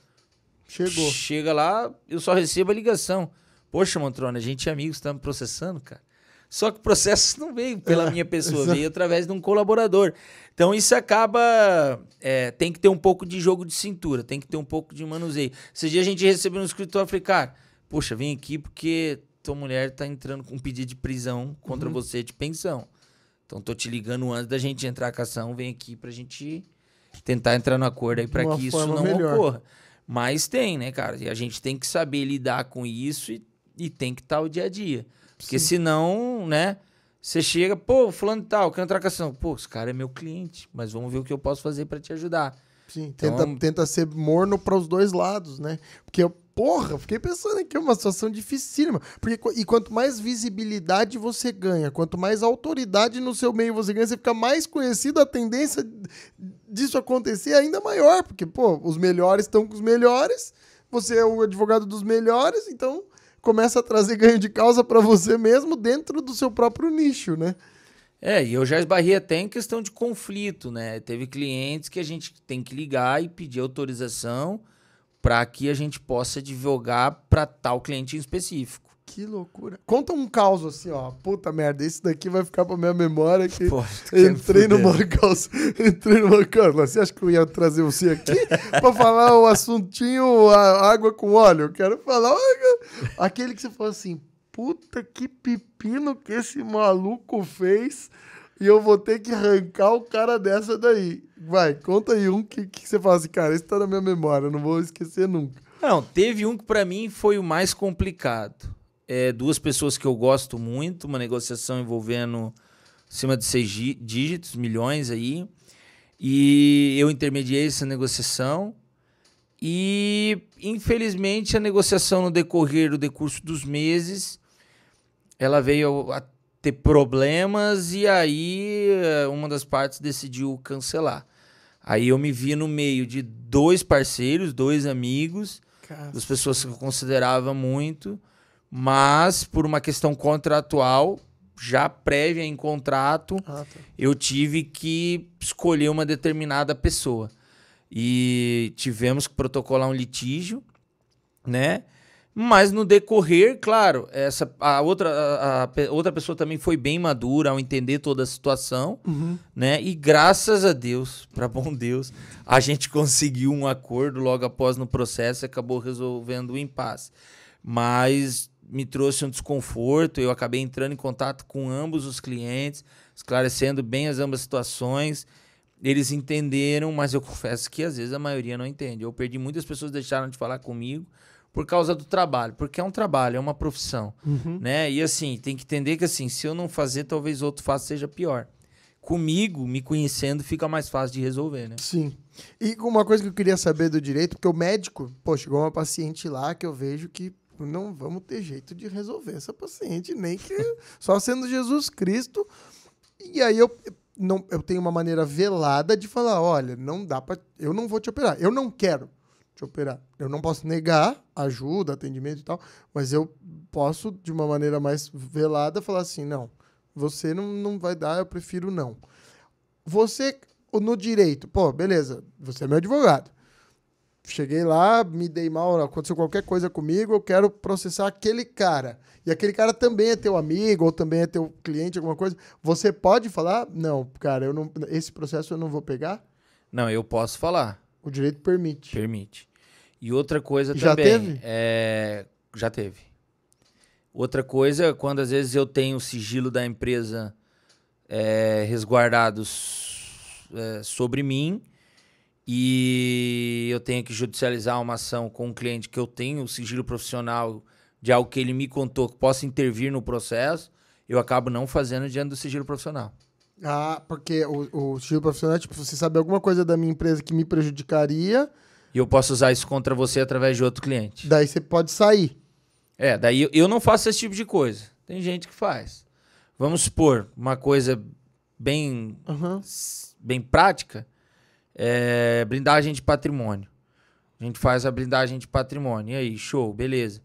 chega lá, eu só recebo a ligação. Poxa, Montrone, a gente é amigo, estamos processando, cara. Só que o processo não veio pela minha pessoa, veio através de um colaborador. Então isso acaba... tem que ter um pouco de jogo de cintura, tem que ter um pouco de manuseio. Esse dia a gente recebeu no escritório e falei, cara, poxa, vem aqui porque tua mulher tá entrando com um pedido de prisão contra você de pensão. Então tô te ligando antes da gente entrar com a ação, vem aqui pra gente tentar entrar no acordo aí pra que isso não ocorra. Mas tem, né, cara? E a gente tem que saber lidar com isso e tem que estar o dia a dia. Porque senão, né, você chega, pô, fulano e tal, quero entrar com a ação. Pô, esse cara é meu cliente, mas vamos ver o que eu posso fazer para te ajudar. Sim, então, tenta ser morno para os dois lados, né? Porque, fiquei pensando aqui, é uma situação dificílima. E quanto mais visibilidade você ganha, quanto mais autoridade no seu meio você ganha, você fica mais conhecido, a tendência disso acontecer é ainda maior. Porque, os melhores estão com os melhores, você é o advogado dos melhores, então... começa a trazer ganho de causa para você mesmo dentro do seu próprio nicho, né? E eu já esbarrei até em questão de conflito, né? Teve clientes que a gente tem que ligar e pedir autorização para que a gente possa advogar para tal cliente em específico. Que loucura. Conta um caos assim, ó. Puta merda, esse daqui vai ficar pra minha memória que entrei numa causa. Você acha que eu ia trazer você aqui pra falar o assuntinho água com óleo? Eu quero falar aquele que você falou assim, puta que pepino que esse maluco fez e eu vou ter que arrancar o cara dessa daí. Vai, conta aí um que você fala assim, cara, esse tá na minha memória, eu não vou esquecer nunca. Não, teve um que pra mim foi o mais complicado. Duas pessoas que eu gosto muito, uma negociação envolvendo acima de 6 dígitos, milhões aí, e eu intermediei essa negociação e, infelizmente, a negociação no decorrer do decurso dos meses, ela veio a ter problemas e aí uma das partes decidiu cancelar. Aí eu me vi no meio de 2 parceiros, 2 amigos, das pessoas que eu considerava muito, mas por uma questão contratual, já prévia em contrato, eu tive que escolher uma determinada pessoa. E tivemos que protocolar um litígio, né? Mas no decorrer, claro, a outra pessoa também foi bem madura ao entender toda a situação, né? E graças a Deus, para bom Deus, a gente conseguiu um acordo logo após no processo e acabou resolvendo o impasse. Mas me trouxe um desconforto, eu acabei entrando em contato com ambos os clientes, esclarecendo bem as ambas situações. Eles entenderam, mas eu confesso que às vezes a maioria não entende. Eu perdi muitas pessoas que deixaram de falar comigo por causa do trabalho, porque é um trabalho, é uma profissão, né? E assim, tem que entender que assim, se eu não fazer, talvez outro faça, seja pior. Comigo, me conhecendo, fica mais fácil de resolver, né? Sim. E uma coisa que eu queria saber do direito, porque o médico, chegou uma paciente lá que eu vejo que não vamos ter jeito de resolver essa paciente, nem que só sendo Jesus Cristo. E aí eu tenho uma maneira velada de falar, olha, não dá pra, eu não vou te operar, eu não quero te operar. Eu não posso negar ajuda, atendimento e tal, mas eu posso, de uma maneira mais velada, falar assim, não, você não vai dar, eu prefiro não. Você, no direito, beleza, você é meu advogado. Cheguei lá, me dei mal, aconteceu qualquer coisa comigo, eu quero processar aquele cara. E aquele cara também é teu amigo, ou também é teu cliente, alguma coisa. Você pode falar? Não, cara, esse processo eu não vou pegar? Não, eu posso falar. O direito permite. Permite. E outra coisa já também... Teve? Já teve. Outra coisa, quando às vezes eu tenho o sigilo da empresa resguardados sobre mim, e eu tenho que judicializar uma ação com um cliente que eu tenho o sigilo profissional de algo que ele me contou que possa intervir no processo, eu acabo não fazendo diante do sigilo profissional. Ah, porque o sigilo profissional é tipo, você sabe alguma coisa da minha empresa que me prejudicaria... E eu posso usar isso contra você através de outro cliente. Daí você pode sair. Daí eu não faço esse tipo de coisa. Tem gente que faz. Vamos supor, uma coisa bem, Aham. bem prática, é blindagem de patrimônio. A gente faz a blindagem de patrimônio. E aí, show, beleza.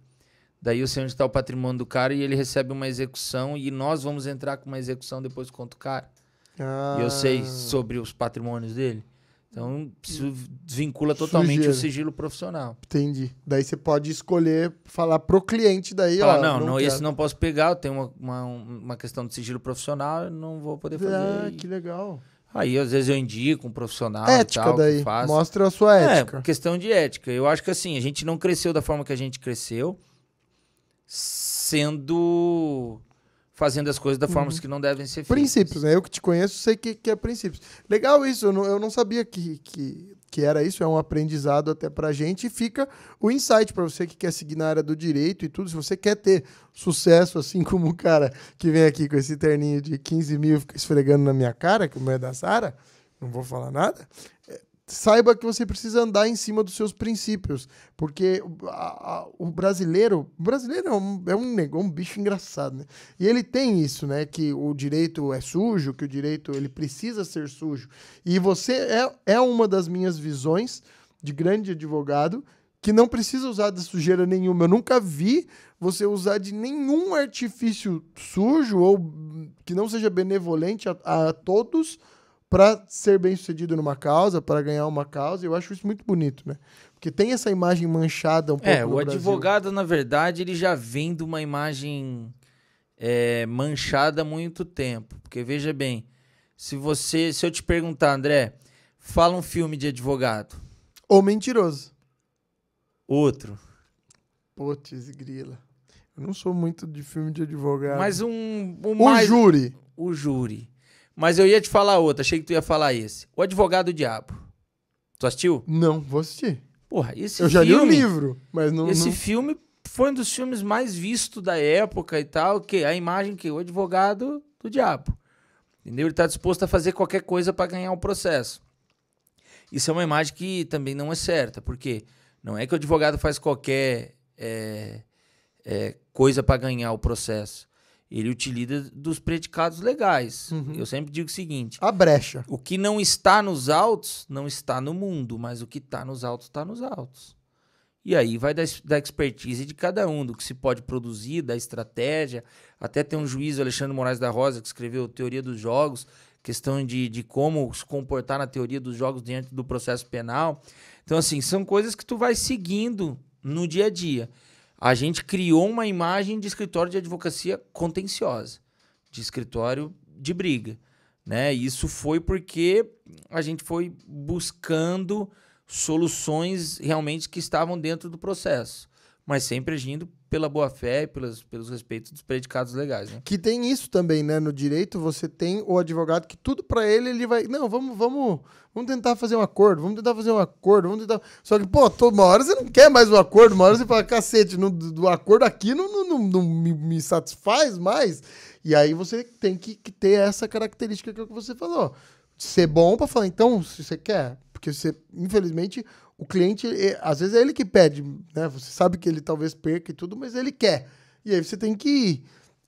Daí eu sei onde está o patrimônio do cara e ele recebe uma execução e nós vamos entrar com uma execução depois contra o cara. E eu sei sobre os patrimônios dele. Então, isso desvincula totalmente Sujeira. o sigilo profissional. Entendi. Daí você pode escolher falar pro cliente daí, Fala, ó. não, quero. esse não posso pegar, eu tenho uma questão de sigilo profissional, eu não vou poder fazer. Ah, que legal. Aí, às vezes, eu indico um profissional Ética e tal, daí. que faz. Mostra a sua ética. Questão de ética. Eu acho que assim, a gente não cresceu da forma que a gente cresceu, fazendo as coisas da forma que não devem ser feitas. Princípios, né? Eu que te conheço sei que é princípios. Legal isso, eu não sabia que era isso, é um aprendizado até pra gente e fica o insight pra você que quer seguir na área do direito e tudo. Se você quer ter sucesso, assim como o cara que vem aqui com esse terninho de 15 mil fica esfregando na minha cara, que é da Sara, não vou falar nada, saiba que você precisa andar em cima dos seus princípios, porque o brasileiro é um bicho engraçado, né? E ele tem isso, né? Que o direito é sujo, que o direito ele precisa ser sujo. E você é uma das minhas visões de grande advogado que não precisa usar de sujeira nenhuma. Eu nunca vi você usar de nenhum artifício sujo ou que não seja benevolente a todos para ser bem sucedido numa causa, para ganhar uma causa. Eu acho isso muito bonito, né? Porque tem essa imagem manchada um pouco no o Brasil. advogado, na verdade, ele já vem de uma imagem manchada há muito tempo. Porque, veja bem, se eu te perguntar, André, fala um filme de advogado. Ou mentiroso. Outro. Putz, grila. Eu não sou muito de filme de advogado. Mas O mais... Júri. O Júri. Mas eu ia te falar outro, achei que tu ia falar esse. O Advogado do Diabo. Tu assistiu? Não, vou assistir. Porra, esse Eu já li o livro, mas não... Esse não... filme foi um dos filmes mais vistos da época e tal, que a imagem que o advogado do diabo. Entendeu? Ele tá disposto a fazer qualquer coisa para ganhar o processo. Isso é uma imagem que também não é certa, porque não é que o advogado faz qualquer coisa para ganhar o processo. Ele utiliza dos predicados legais. Eu sempre digo o seguinte... A brecha. O que não está nos autos, não está no mundo, mas o que está nos autos, está nos autos. E aí vai da expertise de cada um, do que se pode produzir, da estratégia. Até tem um juiz, Alexandre Moraes da Rosa, que escreveu Teoria dos Jogos, questão de como se comportar na teoria dos jogos diante do processo penal. Então, assim, são coisas que tu vai seguindo no dia a dia. A gente criou uma imagem de escritório de advocacia contenciosa, de escritório de briga, né? Isso foi porque a gente foi buscando soluções realmente que estavam dentro do processo, mas sempre agindo pela boa-fé e pelos respeitos dos predicados legais, né? Que tem isso também, né? No direito, você tem o advogado que tudo pra ele vai... Não, vamos tentar fazer um acordo, vamos tentar... Só que, pô, uma hora você não quer mais o acordo, uma hora você fala, cacete, do acordo aqui não me satisfaz mais. E aí você tem que ter essa característica que é o que você falou. Ser bom pra falar, então, se você quer... Porque você, infelizmente, o cliente, às vezes é ele que pede, né? Você sabe que ele talvez perca e tudo, mas ele quer. E aí você tem que ir.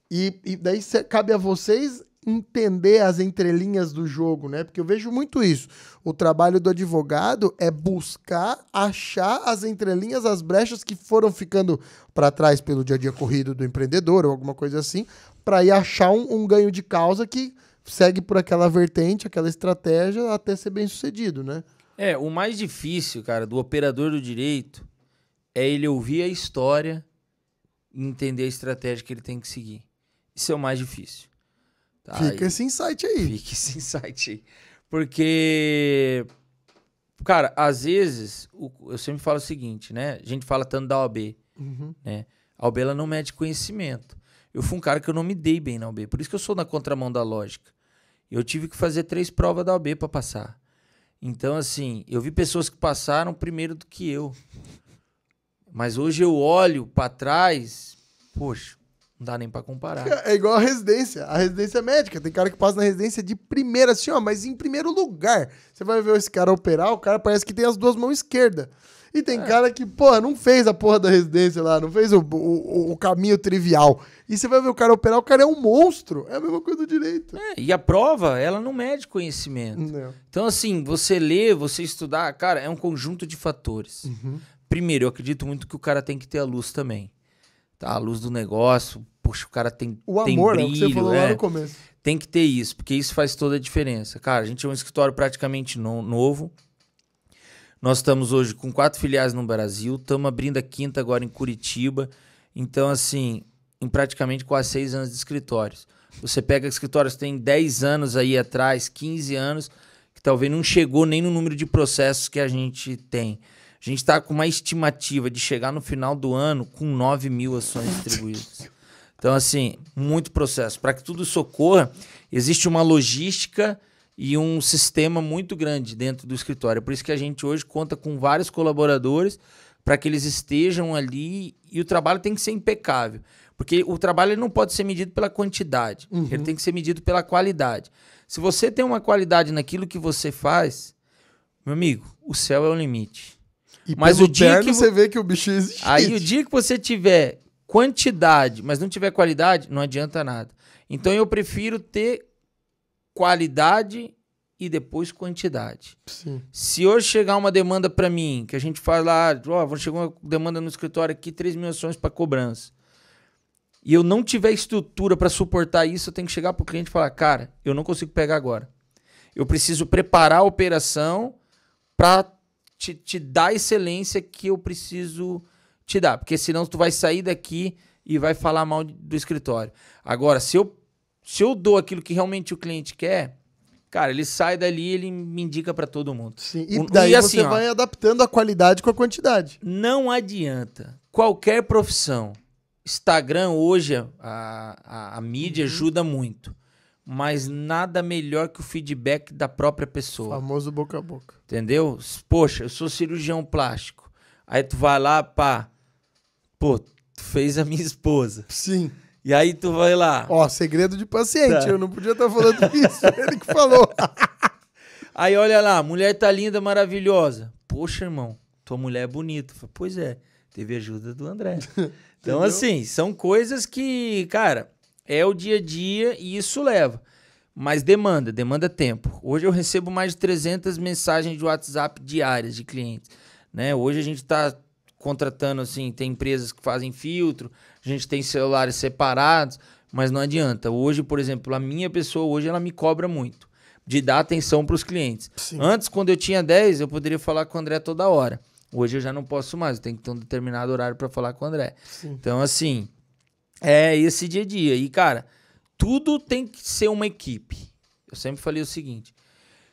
E daí cabe a vocês entender as entrelinhas do jogo, né? Porque eu vejo muito isso. O trabalho do advogado é buscar achar as entrelinhas, as brechas que foram ficando para trás pelo dia a dia corrido do empreendedor ou alguma coisa assim, para ir achar um ganho de causa que segue por aquela vertente, aquela estratégia até ser bem sucedido, né? O mais difícil, cara, do operador do direito é ele ouvir a história e entender a estratégia que ele tem que seguir. Isso é o mais difícil. Tá? Fica esse insight aí. Fica esse insight aí. Porque, cara, às vezes, eu sempre falo o seguinte, né? A gente fala tanto da OAB, né? A OAB, ela não mede conhecimento. Eu fui um cara que eu não me dei bem na OAB, por isso que eu sou na contramão da lógica. Eu tive que fazer 3 provas da OAB para passar. Então, assim, eu vi pessoas que passaram primeiro do que eu. Mas hoje eu olho para trás, poxa, não dá nem para comparar. É igual a residência médica. Tem cara que passa na residência de primeira, assim, ó, mas em primeiro lugar. Você vai ver esse cara operar, o cara parece que tem as 2 mãos esquerdas. E tem cara que, porra, não fez a porra da residência lá, não fez o caminho trivial. E você vai ver o cara operar, o cara é um monstro. É a mesma coisa do direito. E a prova, ela não mede conhecimento. Não. Então, assim, você ler, você estudar, cara, é um conjunto de fatores. Primeiro, eu acredito muito que o cara tem que ter a luz também. Tá? A luz do negócio, poxa, o cara tem O amor, brilho, é o que você falou lá no começo. Tem que ter isso, porque isso faz toda a diferença. Cara, a gente é um escritório praticamente novo. Nós estamos hoje com 4 filiais no Brasil, estamos abrindo a 5ª agora em Curitiba. Então, assim, em praticamente quase 6 anos de escritórios. Você pega escritórios que tem 10 anos aí atrás, 15 anos, que talvez não chegou nem no número de processos que a gente tem. A gente está com uma estimativa de chegar no final do ano com 9.000 ações distribuídas. Então, assim, muito processo. Para que tudo isso ocorra, existe uma logística e um sistema muito grande dentro do escritório. Por isso que a gente hoje conta com vários colaboradores para que eles estejam ali e o trabalho tem que ser impecável. Porque o trabalho ele não pode ser medido pela quantidade, ele tem que ser medido pela qualidade. Se você tem uma qualidade naquilo que você faz, meu amigo, o céu é o limite. E mas o dia que você vê que o bicho existe. Aí o dia que você tiver quantidade, mas não tiver qualidade, não adianta nada. Então eu prefiro ter qualidade e depois quantidade. Sim. Se hoje chegar uma demanda para mim, que a gente fala lá, vou chegar uma demanda no escritório aqui, 3.000 ações para cobrança, e eu não tiver estrutura para suportar isso, eu tenho que chegar para o cliente e falar, cara, eu não consigo pegar agora. Eu preciso preparar a operação para te dar a excelência que eu preciso te dar, porque senão tu vai sair daqui e vai falar mal do escritório. Agora, se eu dou aquilo que realmente o cliente quer, cara, ele sai dali e ele me indica para todo mundo. Sim. E daí assim, você vai adaptando a qualidade com a quantidade. Não adianta. Qualquer profissão. Instagram hoje, a mídia ajuda muito. Mas nada melhor que o feedback da própria pessoa. O famoso boca a boca. Entendeu? Poxa, eu sou cirurgião plástico. Aí tu vai lá, pô, tu fez a minha esposa. Sim. E aí tu vai lá. Ó, segredo de paciente. Tá. Eu não podia estar falando isso. Ele que falou. Aí olha lá, mulher tá linda, maravilhosa. Poxa, irmão, tua mulher é bonita. Pois é, teve ajuda do André. Então, assim, são coisas que, cara, é o dia a dia e isso leva. Mas demanda tempo. Hoje eu recebo mais de 300 mensagens de WhatsApp diárias de clientes, né? Hoje a gente tá contratando, assim, tem empresas que fazem filtro, a gente tem celulares separados, mas não adianta. Hoje, por exemplo, a minha pessoa hoje, ela me cobra muito de dar atenção para os clientes. Sim. Antes, quando eu tinha 10, eu poderia falar com o André toda hora. Hoje eu já não posso mais, eu tenho que ter um determinado horário para falar com o André. Sim. Então, assim, é esse dia a dia. E, cara, tudo tem que ser uma equipe. Eu sempre falei o seguinte,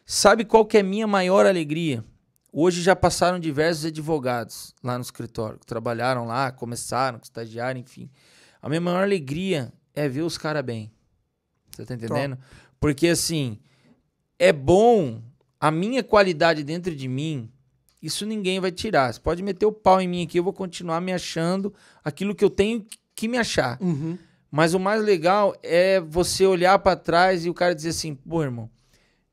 sabe qual que é a minha maior alegria? Hoje já passaram diversos advogados lá no escritório, que trabalharam lá, começaram, estagiaram, enfim. A minha maior alegria é ver os caras bem. Você tá entendendo? Porque, assim, é bom, a minha qualidade dentro de mim, isso ninguém vai tirar. Você pode meter o pau em mim aqui, eu vou continuar me achando aquilo que eu tenho que me achar. Uhum. Mas o mais legal é você olhar pra trás e o cara dizer assim, pô, irmão,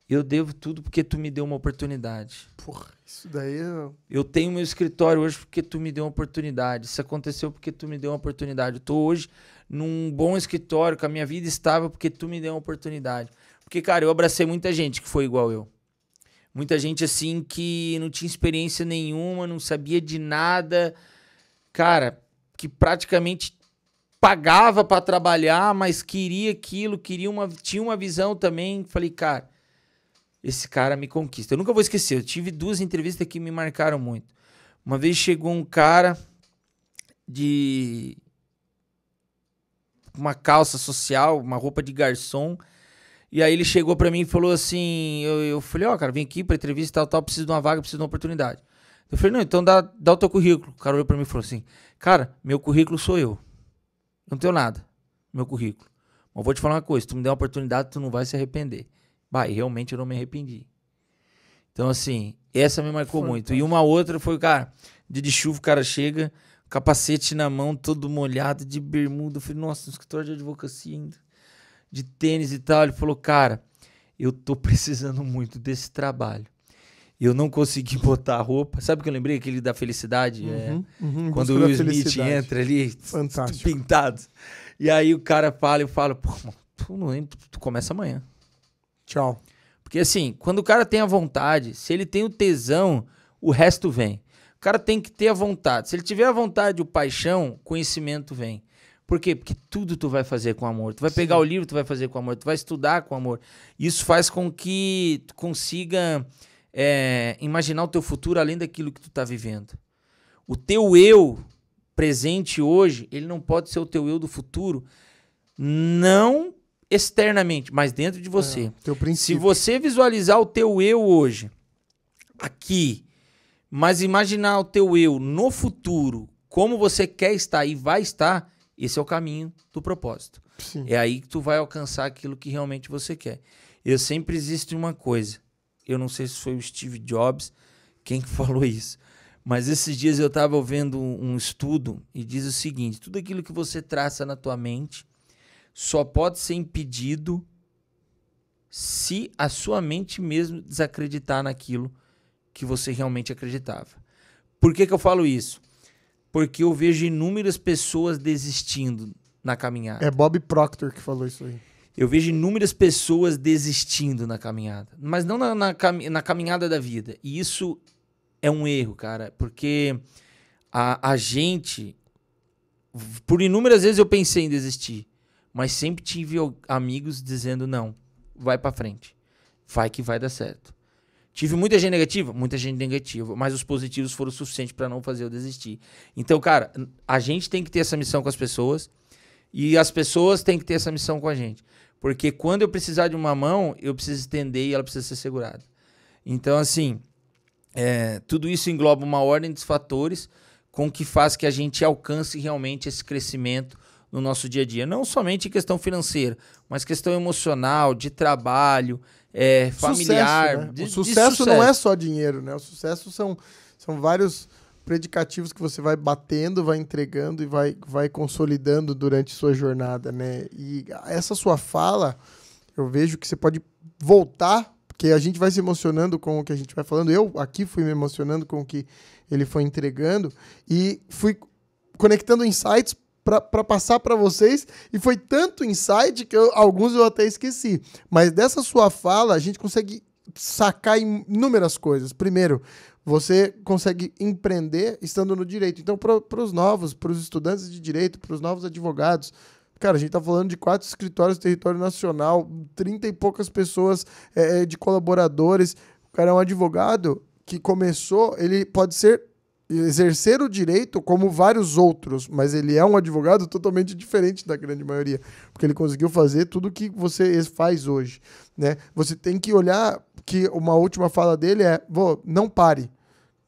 eu devo tudo porque tu me deu uma oportunidade. Porra, isso daí é... Eu tenho meu escritório hoje porque tu me deu uma oportunidade. Isso aconteceu porque tu me deu uma oportunidade. Eu tô hoje num bom escritório, com a minha vida estável porque tu me deu uma oportunidade. Porque, cara, eu abracei muita gente que foi igual eu. Muita gente, assim, que não tinha experiência nenhuma, não sabia de nada. Cara, que praticamente pagava pra trabalhar, mas queria aquilo, tinha uma visão também. Falei, cara, esse cara me conquista. Eu nunca vou esquecer, eu tive 2 entrevistas que me marcaram muito. Uma vez chegou um cara de uma calça social, uma roupa de garçom, e aí ele chegou pra mim e falou assim, eu falei, ó, cara, vim aqui pra entrevista, tal, preciso de uma vaga, preciso de uma oportunidade. Eu falei, não, então dá o teu currículo. O cara olhou pra mim e falou assim, cara, meu currículo sou eu. Não tenho nada, meu currículo. Mas vou te falar uma coisa, se tu me der uma oportunidade, tu não vai se arrepender. Bah, e realmente eu não me arrependi. Então, assim, essa me marcou muito. E uma outra foi, cara, dia de chuva, o cara chega, capacete na mão, todo molhado, de bermuda. Eu falei, nossa, no escritório de advocacia ainda, de tênis e tal. Ele falou, cara, eu tô precisando muito desse trabalho. Eu não consegui botar a roupa. Sabe o que eu lembrei? Aquele da felicidade. Quando o Will Smith entra ali, fantástico, pintado. E aí o cara fala, eu falo, pô, tu não lembra, tu começa amanhã. Tchau. Porque assim, quando o cara tem a vontade, se ele tem o tesão, o resto vem. O cara tem que ter a vontade. Se ele tiver a vontade, o paixão, conhecimento vem. Por quê? Porque tudo tu vai fazer com amor. Tu vai pegar o livro, tu vai fazer com amor. Tu vai estudar com amor. Isso faz com que tu consiga imaginar o teu futuro além daquilo que tu tá vivendo. O teu eu presente hoje, ele não pode ser o teu eu do futuro, não externamente, mas dentro de você. Teu princípio. Se você visualizar o teu eu hoje, aqui, mas imaginar o teu eu no futuro, como você quer estar e vai estar, esse é o caminho do propósito. Sim. É aí que tu vai alcançar aquilo que realmente você quer. Eu sempre existe uma coisa, eu não sei se foi o Steve Jobs quem que falou isso, mas esses dias eu estava vendo um estudo e diz o seguinte: tudo aquilo que você traça na tua mente só pode ser impedido se a sua mente mesmo desacreditar naquilo que você realmente acreditava. Por que que eu falo isso? Porque eu vejo inúmeras pessoas desistindo na caminhada. É Bob Proctor que falou isso aí. Eu vejo inúmeras pessoas desistindo na caminhada, mas não na caminhada da vida. E isso é um erro, cara, porque a gente, por inúmeras vezes eu pensei em desistir, mas sempre tive amigos dizendo não, vai pra frente, vai que vai dar certo. Tive muita gente negativa, mas os positivos foram suficientes para não fazer eu desistir. Então, cara, a gente tem que ter essa missão com as pessoas e as pessoas têm que ter essa missão com a gente. Porque quando eu precisar de uma mão, eu preciso estender e ela precisa ser segurada. Então, assim, tudo isso engloba uma ordem de fatores com que faz que a gente alcance realmente esse crescimento no nosso dia a dia. Não somente em questão financeira, mas questão emocional, de trabalho, familiar. Sucesso, né? O sucesso não é só dinheiro, né? O sucesso são vários predicativos que você vai batendo, vai entregando e vai consolidando durante sua jornada, né? E essa sua fala, eu vejo que você pode voltar, porque a gente vai se emocionando com o que a gente vai falando. Eu aqui fui me emocionando com o que ele foi entregando e fui conectando insights para passar para vocês, e foi tanto insight que alguns eu até esqueci. Mas dessa sua fala, a gente consegue sacar inúmeras coisas. Primeiro, você consegue empreender estando no direito. Então, para os novos, para os estudantes de direito, para os novos advogados, cara, a gente está falando de 4 escritórios do território nacional, 30 e poucas pessoas de colaboradores. O cara é um advogado que começou, ele pode exercer o direito como vários outros, mas ele é um advogado totalmente diferente da grande maioria, porque ele conseguiu fazer tudo que você faz hoje, né? Você tem que olhar que uma última fala dele não pare,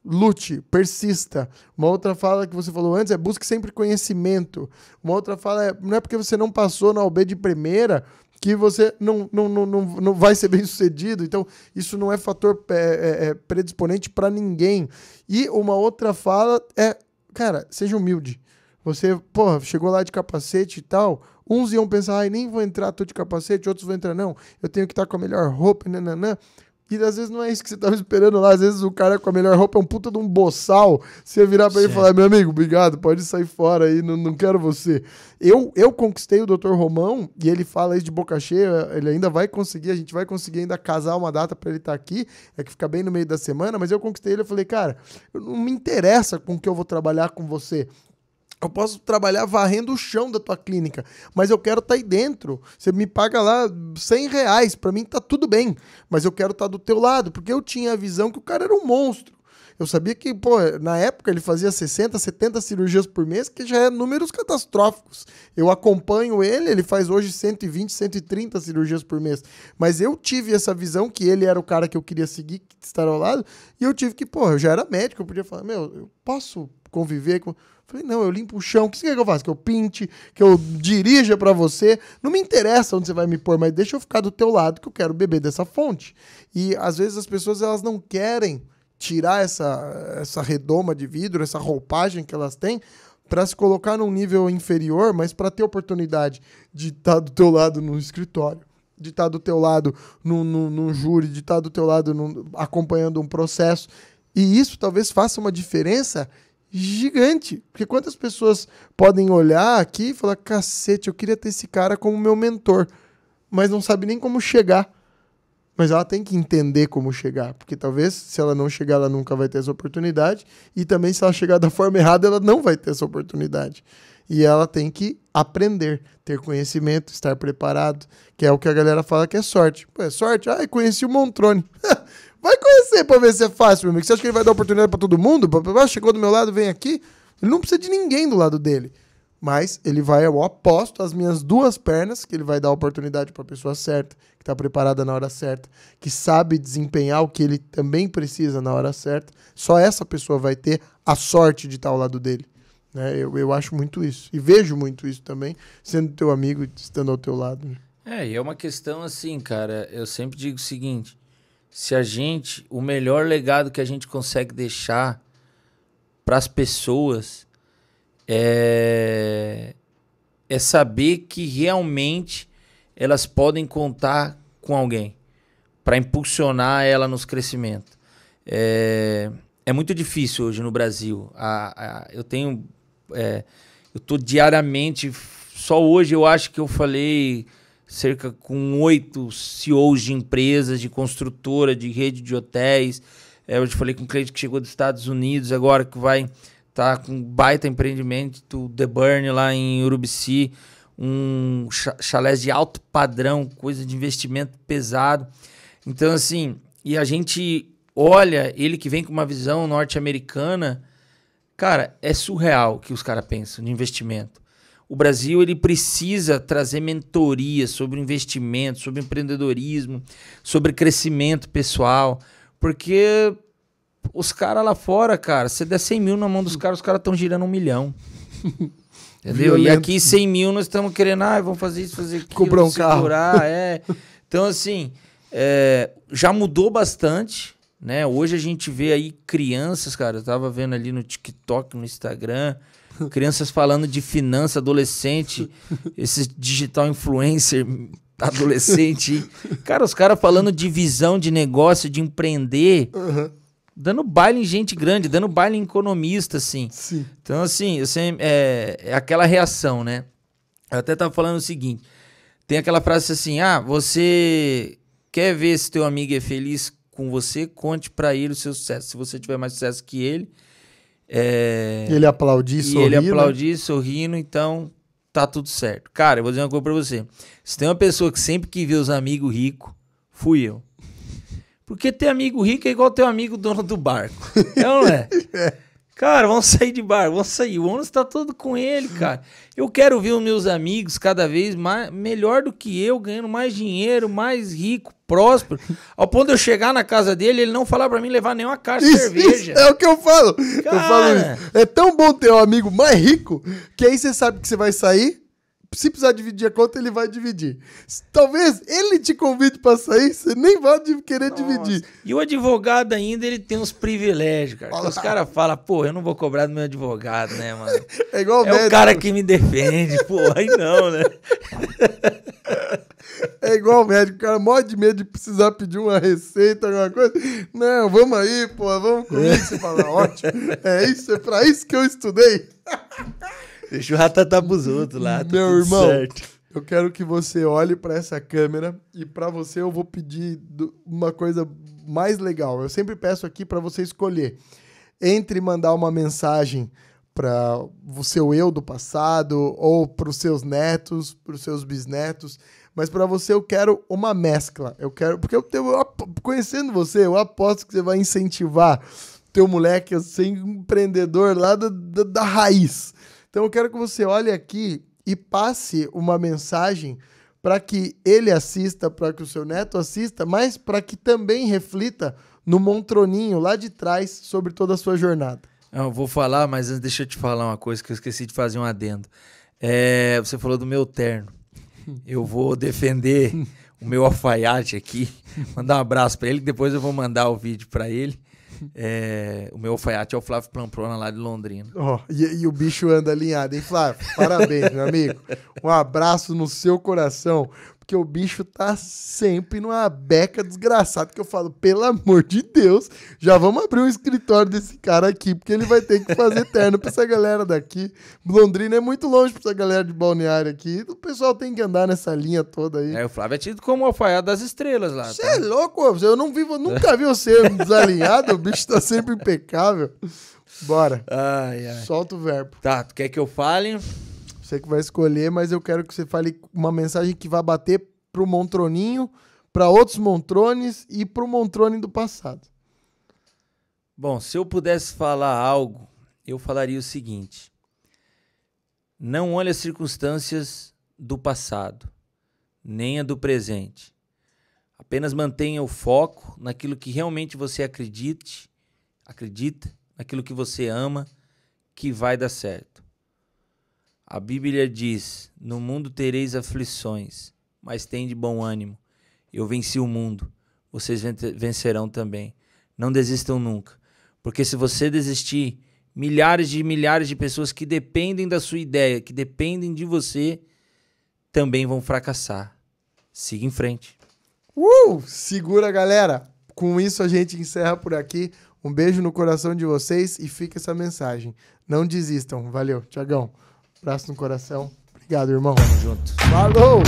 lute, persista. Uma outra fala que você falou antes busque sempre conhecimento. Uma outra fala não é porque você não passou na OB de primeira que você não vai ser bem sucedido. Então, isso não é fator predisponente para ninguém. E uma outra fala cara, seja humilde. Você, chegou lá de capacete e tal, uns iam pensar, nem vou entrar, tô de capacete, outros vão entrar, não, eu tenho que estar com a melhor roupa, nananã. E às vezes não é isso que você estava esperando lá. Às vezes o cara com a melhor roupa é um puta de um boçal. Você virar pra ele e falar, meu amigo, obrigado, pode sair fora aí, não quero você. Eu conquistei o Dr. Romão, e ele fala isso de boca cheia, ele ainda vai conseguir, a gente vai conseguir ainda casar uma data pra ele estar aqui, que fica bem no meio da semana, mas eu conquistei ele, eu falei, cara, não me interessa com o que eu vou trabalhar com você. Eu posso trabalhar varrendo o chão da tua clínica, mas eu quero estar aí dentro. Você me paga lá R$100, pra mim tá tudo bem, mas eu quero estar do teu lado, porque eu tinha a visão que o cara era um monstro. Eu sabia que, na época ele fazia 60, 70 cirurgias por mês, que já é números catastróficos. Eu acompanho ele faz hoje 120, 130 cirurgias por mês. Mas eu tive essa visão que ele era o cara que eu queria seguir, estar ao lado, e eu tive que, eu já era médico, eu podia falar, eu posso conviver com... Falei, não, eu limpo o chão, o que você quer que eu faça? Que eu pinte, que eu dirija pra você? Não me interessa onde você vai me pôr, mas deixa eu ficar do teu lado que eu quero beber dessa fonte. E às vezes as pessoas elas não querem tirar essa redoma de vidro, essa roupagem que elas têm, para se colocar num nível inferior, mas para ter oportunidade de estar do teu lado no escritório. de estar do teu lado num júri, de estar do teu lado acompanhando um processo. E isso talvez faça uma diferença gigante. Porque quantas pessoas podem olhar aqui e falar, cacete, eu queria ter esse cara como meu mentor, mas não sabe nem como chegar. Mas ela tem que entender como chegar, porque talvez se ela não chegar, ela nunca vai ter essa oportunidade, e também se ela chegar da forma errada, ela não vai ter essa oportunidade. E ela tem que aprender, ter conhecimento, estar preparado, que é o que a galera fala que é sorte. Pô, é sorte? Ah, eu conheci o Montrone. Vai conhecer pra ver se é fácil, meu amigo. Você acha que ele vai dar oportunidade pra todo mundo? Chegou do meu lado, vem aqui. Ele não precisa de ninguém do lado dele. Mas ele vai, eu aposto, as minhas 2 pernas, que ele vai dar oportunidade para a pessoa certa, que está preparada na hora certa, que sabe desempenhar o que ele também precisa na hora certa. Só essa pessoa vai ter a sorte de estar ao lado dele. Né? Eu acho muito isso. E vejo muito isso também, sendo teu amigo e estando ao teu lado. Né? E é uma questão assim, cara, eu sempre digo o seguinte, o melhor legado que a gente consegue deixar para as pessoas é saber que realmente elas podem contar com alguém para impulsionar ela nos crescimentos. É muito difícil hoje no Brasil. Eu tô diariamente, só hoje eu acho que eu falei cerca com 8 CEOs de empresas, de construtora, de rede de hotéis. Hoje falei com um cliente que chegou dos Estados Unidos agora, que vai tá com um baita empreendimento do The Burn lá em Urubici, um chalés de alto padrão, coisa de investimento pesado. Então, assim, e a gente olha ele que vem com uma visão norte-americana, cara, é surreal o que os caras pensam de investimento. O Brasil, ele precisa trazer mentoria sobre investimento, sobre empreendedorismo, sobre crescimento pessoal, porque os caras lá fora, cara, se der 100 mil na mão dos caras, os caras estão girando 1 milhão. Entendeu? Violento. E aqui 100 mil nós estamos querendo, vamos fazer isso, fazer aquilo, comprar um segurar, carro. Então, assim, já mudou bastante, né? Hoje a gente vê aí crianças, cara, eu tava vendo ali no TikTok, no Instagram, crianças falando de finança, adolescente, esses digital influencer adolescente. Cara, os caras falando de visão de negócio, de empreender, dando baile em gente grande, dando baile em economista, assim. Sim. Então, assim, é aquela reação, né? Eu até tava falando o seguinte, tem aquela frase assim, você quer ver se teu amigo é feliz com você, conte pra ele o seu sucesso. Se você tiver mais sucesso que ele... ele aplaudir, sorrindo. Ele aplaudir, sorrindo, então tá tudo certo. Cara, eu vou dizer uma coisa pra você. Se tem uma pessoa que sempre quis ver os amigos ricos, fui eu. Porque ter amigo rico é igual ter um amigo dono do barco. É ou não é? Cara, vamos sair de barco, vamos sair. O ônus tá todo com ele, cara. Eu quero ver os meus amigos cada vez mais, melhor do que eu, ganhando mais dinheiro, mais rico, próspero. Ao ponto de eu chegar na casa dele, ele não falar pra mim levar nenhuma caixa de cerveja. Isso é o que eu falo. Cara, eu falo isso. É tão bom ter um amigo mais rico que aí você sabe que você vai sair. Se precisar dividir a conta, ele vai dividir. Talvez ele te convide pra sair, você nem vai querer dividir. E o advogado ainda, ele tem uns privilégios, cara. Os caras falam, eu não vou cobrar do meu advogado, né, mano? É igual o médico. O cara que me defende, aí não, né? É igual o médico, o cara morre de medo de precisar pedir uma receita, alguma coisa. Não, vamos aí, vamos comigo. Você fala, ótimo, é pra isso que eu estudei. Deixa o ratatá pros outros lá. Meu irmão, certo. Eu quero que você olhe para essa câmera e para você eu vou pedir uma coisa mais legal. Eu sempre peço aqui para você escolher entre mandar uma mensagem para o seu eu do passado ou para os seus netos, para os seus bisnetos, mas para você eu quero uma mescla. Eu quero, porque conhecendo você, eu aposto que você vai incentivar teu moleque a ser empreendedor lá da raiz. Então eu quero que você olhe aqui e passe uma mensagem para que ele assista, para que o seu neto assista, mas para que também reflita no Montroninho lá de trás sobre toda a sua jornada. Eu vou falar, mas antes deixa eu te falar uma coisa que eu esqueci de fazer um adendo. Você falou do meu terno. Eu vou defender o meu alfaiate aqui, mandar um abraço para ele, depois eu vou mandar o vídeo para ele. O meu alfaiate é o Flávio Pamplona lá de Londrina. E o bicho anda alinhado, hein, Flávio? Parabéns, meu amigo. Um abraço no seu coração. porque o bicho tá sempre numa beca desgraçada, que eu falo, pelo amor de Deus, já vamos abrir um escritório desse cara aqui, porque ele vai ter que fazer terno pra essa galera daqui. Londrina é muito longe pra essa galera de Balneário aqui, o pessoal tem que andar nessa linha toda aí. O Flávio é tido como o alfaiate das estrelas lá. Você é louco, eu nunca vi você desalinhado, o bicho tá sempre impecável. Bora. Ai. Solta o verbo. Tá, tu quer que eu fale? Você que vai escolher, mas eu quero que você fale uma mensagem que vai bater pro Montroninho, para outros Montrones e pro Montrone do passado. Bom, se eu pudesse falar algo, eu falaria o seguinte: não olhe as circunstâncias do passado, nem a do presente. Apenas mantenha o foco naquilo que realmente você acredita, naquilo que você ama, que vai dar certo. A Bíblia diz: no mundo tereis aflições, mas tende bom ânimo. Eu venci o mundo, vocês vencerão também. Não desistam nunca, porque se você desistir, milhares de pessoas que dependem da sua ideia, que dependem de você, também vão fracassar. Siga em frente. Segura, galera. Com isso a gente encerra por aqui. Um beijo no coração de vocês e fica essa mensagem. Não desistam. Valeu, Thiagão. Abraço no coração. Obrigado, irmão. Tamo junto. Falou!